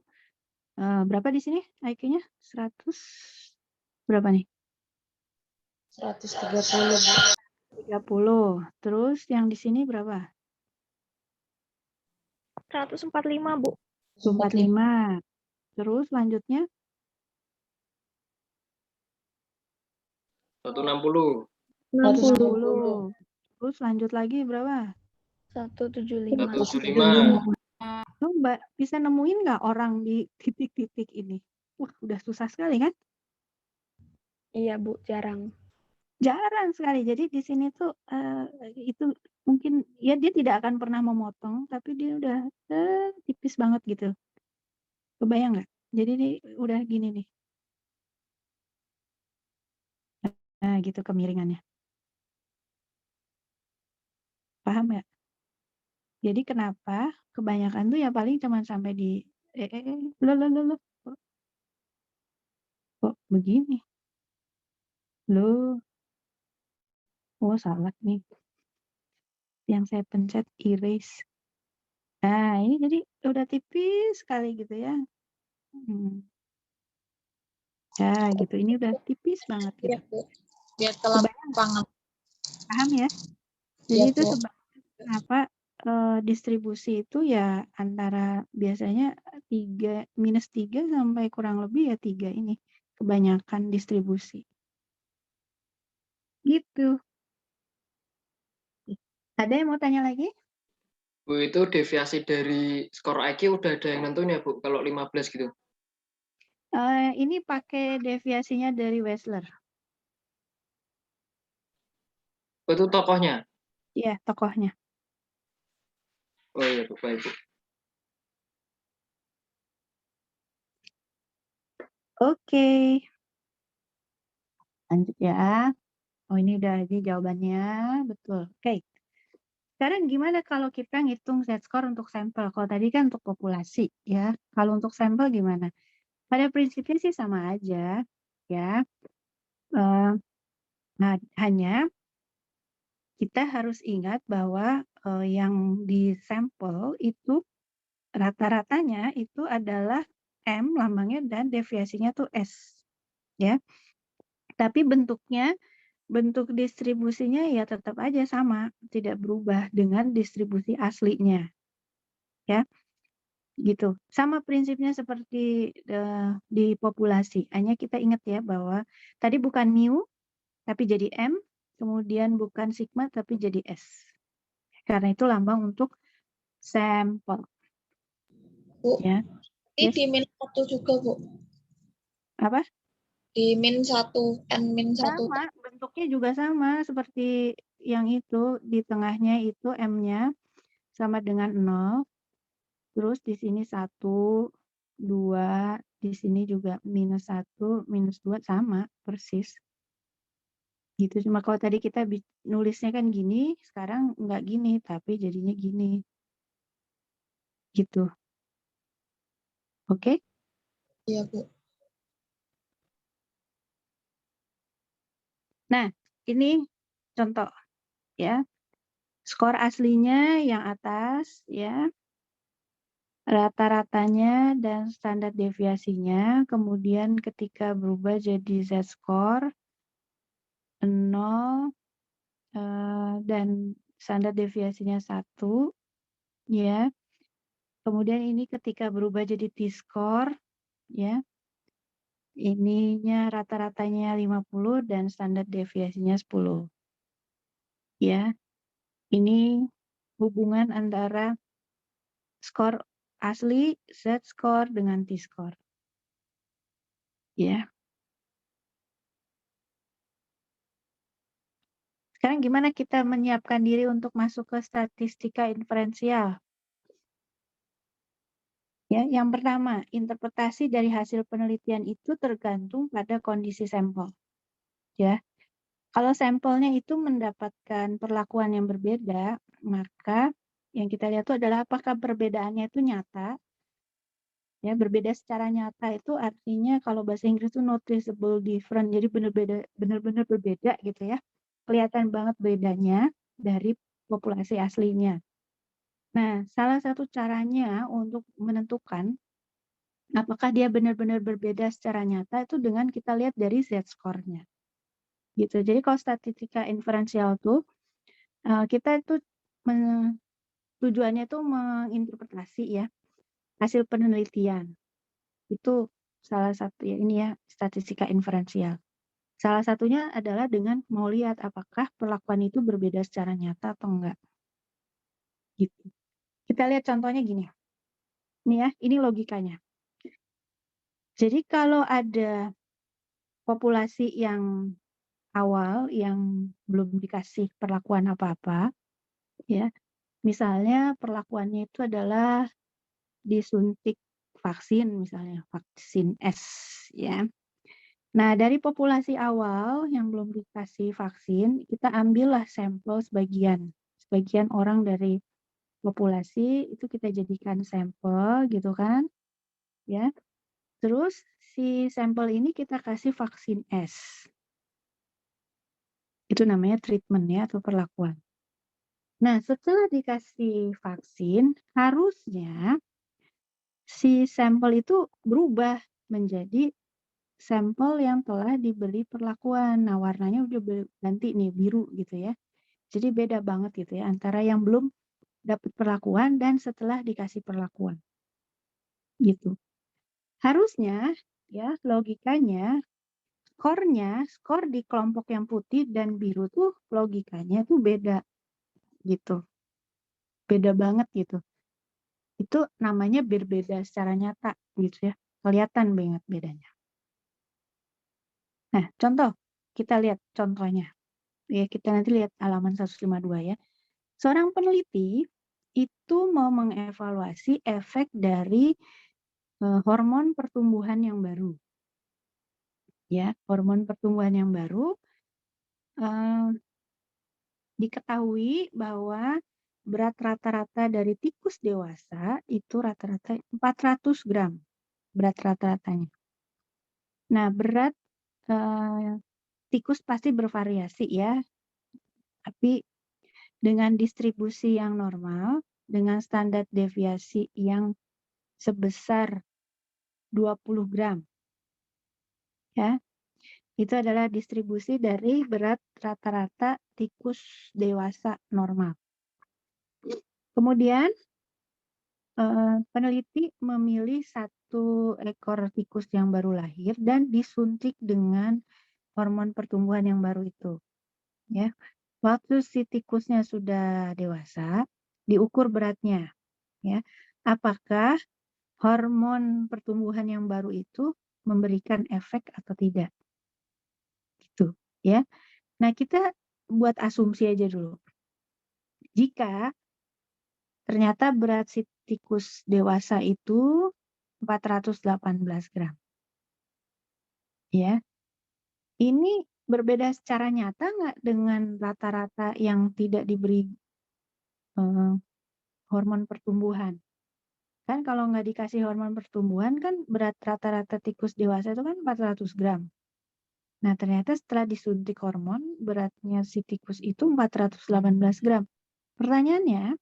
berapa di sini? IQ-nya 100 berapa nih? 130, Bu. 30. Terus yang di sini berapa? 145, Bu. 45. Terus lanjutnya 160. 160. Terus lanjut lagi berapa? 175. 175. Lu bisa nemuin nggak orang di titik-titik ini? Wah, udah susah sekali kan? Iya, Bu, jarang. Jarang sekali. Jadi di sini tuh itu mungkin ya dia tidak akan pernah memotong, tapi dia udah tipis banget gitu. Kebayang nggak? Jadi ini udah gini nih. Nah, gitu kemiringannya. Paham ya? Jadi kenapa kebanyakan tuh ya paling cuma sampai di loh. Kok begini? Loh. Oh, salah nih. Yang saya pencet erase. Nah, ini jadi udah tipis sekali gitu ya. Ya, gitu. Ini udah tipis banget Iya, gitu. Bu. Biar ke lapangan. Paham ya? Jadi Iya, itu Bu. sebabnya kenapa distribusi itu ya antara biasanya -3 sampai kurang lebih ya 3 ini. Kebanyakan distribusi. Gitu. Ada yang mau tanya lagi? Bu, itu deviasi dari skor IQ udah ada yang nentuin ya, Bu, kalau 15 gitu? Ini pakai deviasinya dari Wechsler. Itu tokohnya? Iya, tokohnya. Oh iya, Bu, baik, Bu. Oke. Lanjut ya. Oh, ini udah ini jawabannya. Betul. Oke. Sekarang gimana kalau kita ngitung Z-score untuk sampel? Kalau tadi kan untuk populasi ya. Kalau untuk sampel gimana? Pada prinsipnya sih sama aja ya. Nah, hanya kita harus ingat bahwa yang di sampel itu rata-ratanya itu adalah M lambangnya dan deviasinya tuh S ya. Tapi bentuk distribusinya ya tetap aja sama, tidak berubah dengan distribusi aslinya. Ya. Gitu. Sama prinsipnya seperti di populasi. Hanya kita ingat ya bahwa tadi bukan mu tapi jadi M, kemudian bukan sigma tapi jadi S. Karena itu lambang untuk sampel. Bu, Ya. ini Yes. di min 1 juga, Bu. Apa? Di min 1, N-1. Sama, bentuknya juga sama seperti yang itu, di tengahnya itu M-nya sama dengan 0. Terus di sini 1, 2, di sini juga -1, -2 sama persis. Gitu. Cuma kalau tadi kita nulisnya kan gini, sekarang nggak gini, tapi jadinya gini. Gitu. Oke? Iya, Bu. Nah, ini contoh ya. Skor aslinya yang atas ya. Rata-ratanya dan standar deviasinya, kemudian ketika berubah jadi Z-score 0 dan standar deviasinya 1 ya. Kemudian ini ketika berubah jadi T-score ya. Ininya rata-ratanya 50 dan standar deviasinya 10. Ya. Ini hubungan antara skor asli Z-score dengan T-score. Ya. Sekarang gimana kita menyiapkan diri untuk masuk ke statistika inferensial? Ya, yang pertama, interpretasi dari hasil penelitian itu tergantung pada kondisi sampel. Ya. Kalau sampelnya itu mendapatkan perlakuan yang berbeda, maka yang kita lihat itu adalah apakah perbedaannya itu nyata. Ya, berbeda secara nyata itu artinya kalau bahasa Inggris itu noticeable different. Jadi benar-benar berbeda gitu ya. Kelihatan banget bedanya dari populasi aslinya. Nah, salah satu caranya untuk menentukan apakah dia benar-benar berbeda secara nyata itu dengan kita lihat dari Z-score-nya. Gitu. Jadi kalau statistika inferensial tuh kita itu tujuannya itu menginterpretasi ya hasil penelitian. Itu salah satu ya ini ya statistika inferensial. Salah satunya adalah dengan mau lihat apakah perlakuan itu berbeda secara nyata atau enggak. Gitu. Kita lihat contohnya gini. Ini ya, ini logikanya. Jadi kalau ada populasi yang awal yang belum dikasih perlakuan apa-apa, ya, misalnya perlakuannya itu adalah disuntik vaksin, misalnya vaksin S, ya. Nah, dari populasi awal yang belum dikasih vaksin, kita ambillah sampel sebagian orang dari populasi itu kita jadikan sampel, gitu kan, ya. Terus si sampel ini kita kasih vaksin S. Itu namanya treatment ya atau perlakuan. Nah, setelah dikasih vaksin, harusnya si sampel itu berubah menjadi sampel yang telah diberi perlakuan. Nah, warnanya udah ganti nih, biru gitu ya. Jadi beda banget gitu ya antara yang belum dapat perlakuan dan setelah dikasih perlakuan. Gitu. Harusnya ya logikanya skor di kelompok yang putih dan biru tuh logikanya tuh beda. gitu. Beda banget gitu. Itu namanya berbeda secara nyata gitu ya. Kelihatan banget bedanya. Nah, contoh. Kita lihat contohnya. Ya, kita nanti lihat halaman 152 ya. Seorang peneliti itu mau mengevaluasi efek dari hormon pertumbuhan yang baru. Ya, hormon pertumbuhan yang baru diketahui bahwa berat rata-rata dari tikus dewasa itu rata-rata 400 gram. Berat rata-ratanya. Nah, berat tikus pasti bervariasi ya. Tapi dengan distribusi yang normal, dengan standar deviasi yang sebesar 20 gram. Ya, itu adalah distribusi dari berat rata-rata tikus dewasa normal. Kemudian peneliti memilih satu ekor tikus yang baru lahir dan disuntik dengan hormon pertumbuhan yang baru itu. Ya, waktu si tikusnya sudah dewasa, diukur beratnya. Ya, apakah hormon pertumbuhan yang baru itu memberikan efek atau tidak? Gitu, ya. Nah, kita buat asumsi aja dulu. Jika ternyata berat si tikus dewasa itu 418 gram. Ya. Ini berbeda secara nyata nggak dengan rata-rata yang tidak diberi hormon pertumbuhan? Kan kalau nggak dikasih hormon pertumbuhan kan berat rata-rata tikus dewasa itu kan 400 gram. Nah, ternyata setelah disuntik hormon, beratnya si tikus itu 418 gram. Pertanyaannya,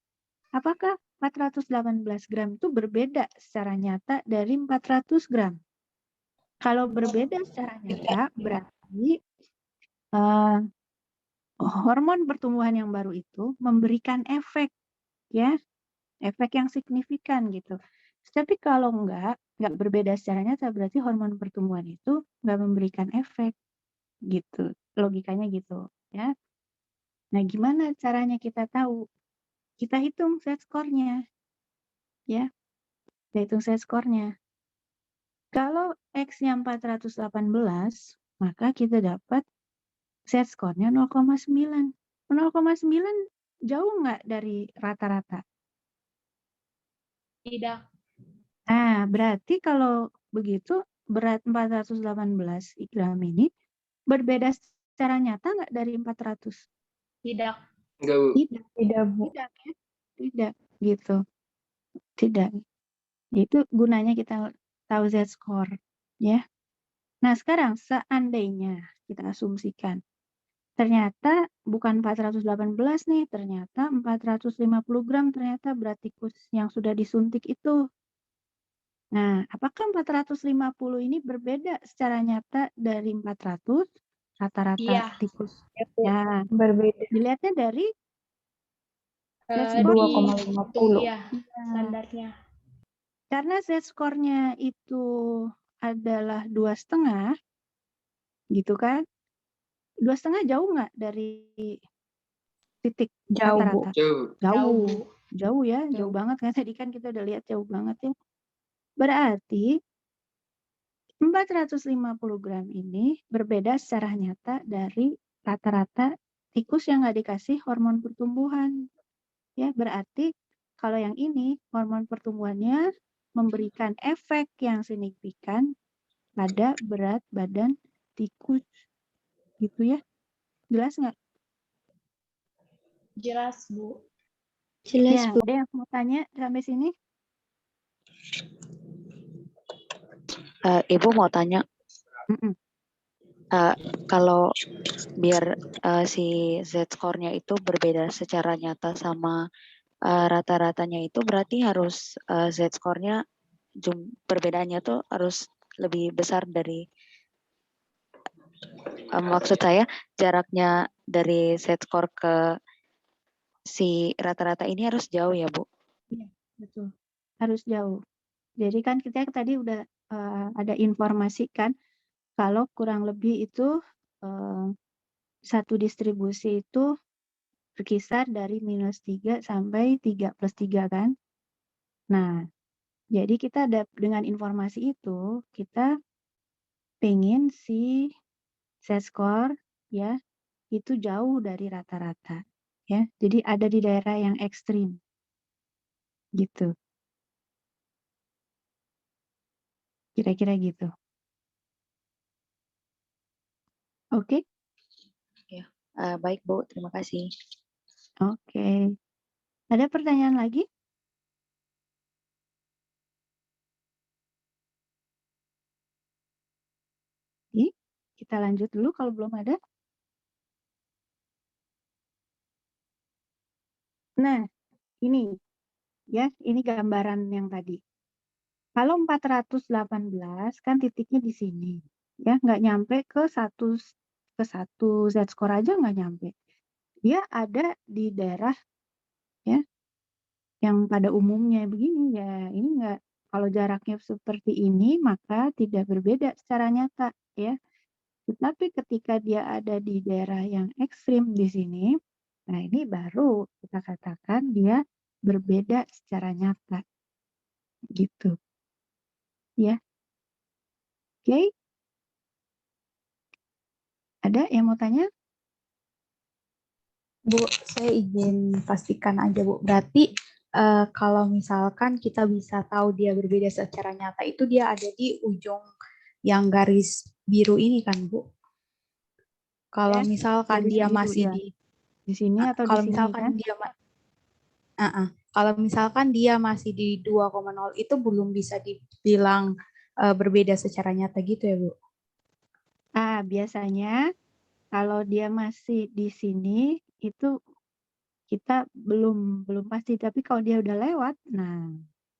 apakah 418 gram itu berbeda secara nyata dari 400 gram? Kalau berbeda secara nyata, berarti hormon pertumbuhan yang baru itu memberikan efek, ya, efek yang signifikan gitu. Tapi kalau nggak berbeda secara nyata, berarti hormon pertumbuhan itu nggak memberikan efek, gitu. Logikanya gitu, ya. Nah, gimana caranya kita tahu? Kita hitung set skornya, ya. Kita hitung set skornya. Kalau X-nya 418, maka kita dapat set skornya 0,9. 0,9 jauh nggak dari rata-rata? Tidak. Nah, berarti kalau begitu berat 418 gram ini berbeda secara nyata nggak dari 400? Tidak. Enggak, Bu. Tidak. Tidak, Bu. Tidak ya? Tidak gitu. Tidak. Itu gunanya kita tahu Z-score ya. Nah, sekarang seandainya kita asumsikan ternyata bukan 418 nih, ternyata 450 gram ternyata berat tikus yang sudah disuntik itu. Nah, apakah 450 ini berbeda secara nyata dari 400 rata-rata Iya. tikus? Ya, Bu. Ya, Berbeda. dilihatnya dari Di 2,50. iya, standarnya. karena Z-score-nya itu adalah 2,5, gitu kan? 2,5 jauh nggak dari titik Jauh, Bu. rata-rata? Jauh. Jauh ya, jauh banget kan? Tadi kan kita udah lihat jauh banget ya. Berarti 450 gram ini berbeda secara nyata dari rata-rata tikus yang nggak dikasih hormon pertumbuhan. Ya, berarti kalau yang ini hormon pertumbuhannya memberikan efek yang signifikan pada berat badan tikus. Gitu ya. Jelas nggak? Jelas, Bu. Jelas, Ya, Bu. ada yang mau tanya sampai sini? Ibu mau tanya, kalau biar si Z-score-nya itu berbeda secara nyata sama rata-ratanya itu berarti harus Z-score-nya perbedaannya tuh harus lebih besar dari maksud saya jaraknya dari Z-score ke si rata-rata ini harus jauh ya, Bu? Iya, betul. Harus jauh. Jadi kan kita tadi udah ada informasi kan kalau kurang lebih itu satu distribusi itu berkisar dari -3 sampai 3+3 kan. Nah, jadi kita dengan informasi itu, kita pengen si Z-score ya, itu jauh dari rata-rata ya. Jadi ada di daerah yang ekstrim gitu. Kira-kira gitu. Oke? Ya, baik Bu, terima kasih. Oke. Ada pertanyaan lagi? Kita lanjut dulu kalau belum ada. Nah, ini ya, ini gambaran yang tadi. Kalau 418 kan titiknya di sini, ya nggak nyampe ke satu Z-score aja nggak nyampe. Dia ada di daerah ya yang pada umumnya begini ya. Ini nggak, kalau jaraknya seperti ini maka tidak berbeda secara nyata ya. Tetapi ketika dia ada di daerah yang ekstrim di sini, nah ini baru kita katakan dia berbeda secara nyata. Gitu. Ya. Oke. Ada yang mau tanya? Bu, saya izin pastikan aja Bu. Berarti kalau misalkan kita bisa tahu dia berbeda secara nyata itu dia ada di ujung yang garis biru ini kan Bu? Kalau misalkan garis dia biru, masih ya. Di sini atau kalau di sini misalkan kan? dia kalau misalkan dia masih di 2,0 itu belum bisa dibilang berbeda secara nyata gitu ya Bu? Biasanya kalau dia masih di sini itu kita belum pasti, tapi kalau dia udah lewat, nah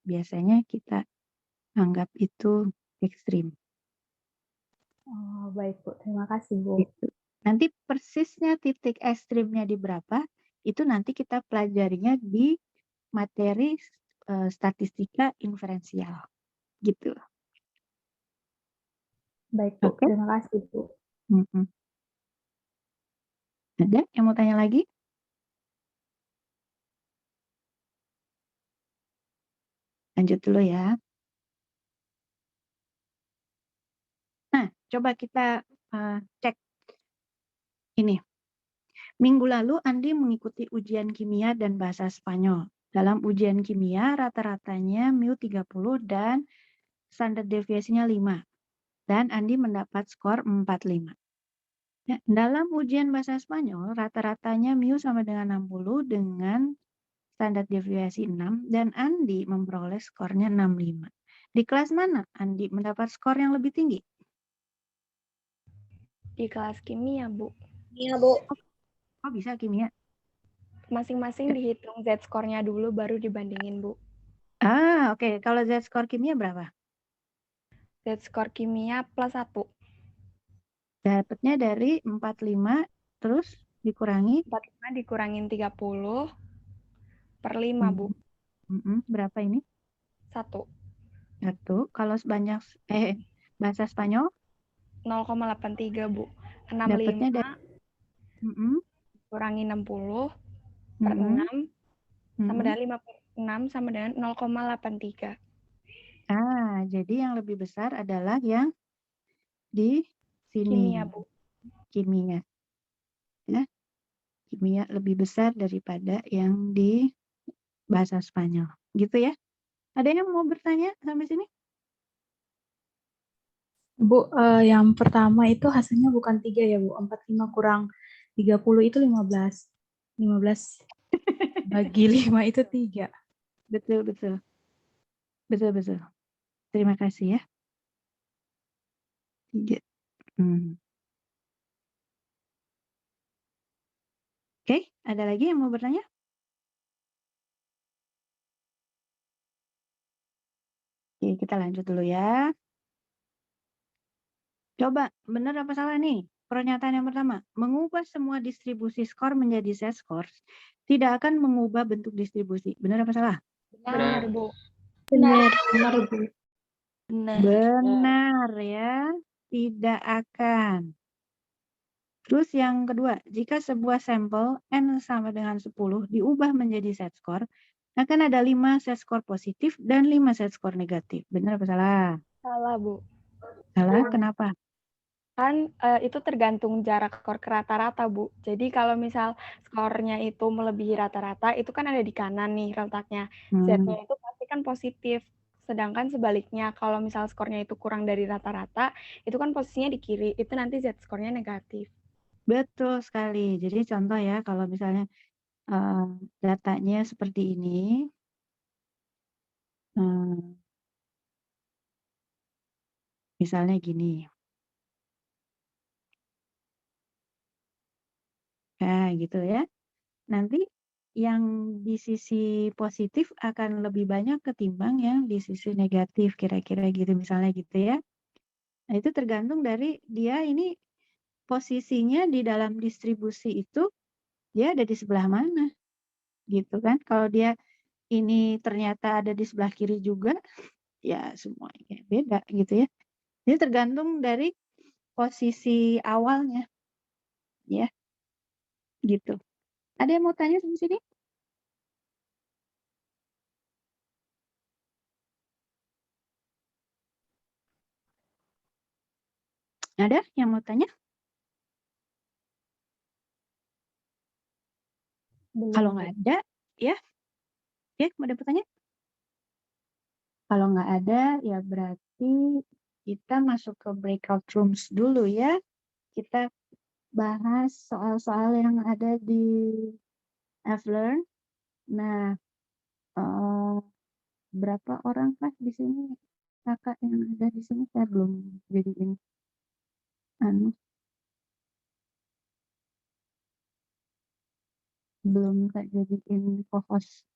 biasanya kita anggap itu ekstrim. Oh, baik Bu, terima kasih Bu. Gitu. Nanti persisnya titik ekstrimnya di berapa, itu nanti kita pelajarinya di materi statistika inferensial. Gitu. Baik Bu, terima kasih Bu. Ada yang mau tanya lagi? Lanjut dulu ya. Nah, coba kita cek ini. Minggu lalu Andi mengikuti ujian kimia dan bahasa Spanyol. Dalam ujian kimia rata-ratanya mu 30 dan standar deviasinya 5. Dan Andi mendapat skor 45. Ya, dalam ujian bahasa Spanyol rata-ratanya mu sama dengan 60 dengan standar deviasi 6 dan Andi memperoleh skornya 65. Di kelas mana Andi mendapat skor yang lebih tinggi? Di kelas kimia, Bu. Iya, Bu. Oh, bisa kimia? Masing-masing dihitung Z-score-nya dulu, baru dibandingin, Bu. Oke. Kalau Z-score kimia berapa? Z-score kimia +1. Dapatnya dari 45, terus dikurangi? 45 dikurangin 30 per 5, Bu. Berapa ini? 1. Kalau sebanyak, bahasa Spanyol? 0,83, Bu. 65 Dapatnya dari kurangi 60 per 6 sama dengan 56 sama dengan 0,83. Jadi yang lebih besar adalah yang di sini. Kimia, Bu. Kimia. Ya. Kimia lebih besar daripada yang di bahasa Spanyol. Gitu ya. Ada yang mau bertanya sampai sini? Bu, yang pertama itu hasilnya bukan 3 ya Bu, 45 kurang 30 itu 15. 15 bagi 5 itu 3. Betul. Terima kasih ya. 3. Oke, ada lagi yang mau bertanya? Oke, kita lanjut dulu ya. Coba, benar apa salah nih? Pernyataan yang pertama, mengubah semua distribusi skor menjadi Z-scores tidak akan mengubah bentuk distribusi. Benar apa salah? Benar, Bu. Benar, Bu. Benar ya, tidak akan. Terus yang kedua, jika sebuah sampel N sama dengan 10 diubah menjadi set score, akan ada 5 set score positif dan 5 set score negatif. Benar apa salah? Salah, Bu. Salah, kenapa? Kan itu tergantung jarak skor ke rata-rata, Bu. Jadi kalau misal skornya itu melebihi rata-rata, itu kan ada di kanan nih letaknya. Z-nya itu pasti kan positif. Sedangkan sebaliknya, kalau misal skornya itu kurang dari rata-rata, itu kan posisinya di kiri. Itu nanti Z-skornya negatif. Betul sekali. Jadi contoh ya, kalau misalnya datanya seperti ini, misalnya gini. Nah, gitu ya. Nanti yang di sisi positif akan lebih banyak ketimbang yang di sisi negatif, kira-kira gitu, misalnya gitu ya. Nah, itu tergantung dari dia ini posisinya di dalam distribusi itu, dia ada di sebelah mana, gitu kan. Kalau dia ini ternyata ada di sebelah kiri juga, ya semuanya beda gitu ya. Jadi tergantung dari posisi awalnya, ya, gitu. Ada yang mau tanya sampai sini? Ada yang mau tanya? Kalau nggak ada, ya, mau ada pertanyaan? Kalau nggak ada, ya berarti kita masuk ke breakout rooms dulu ya. Kita bahas soal-soal yang ada di F-Learn. Nah, berapa orang Pak di sini? Kakak yang ada di sini saya belum jadiin belum tak jadiin co-host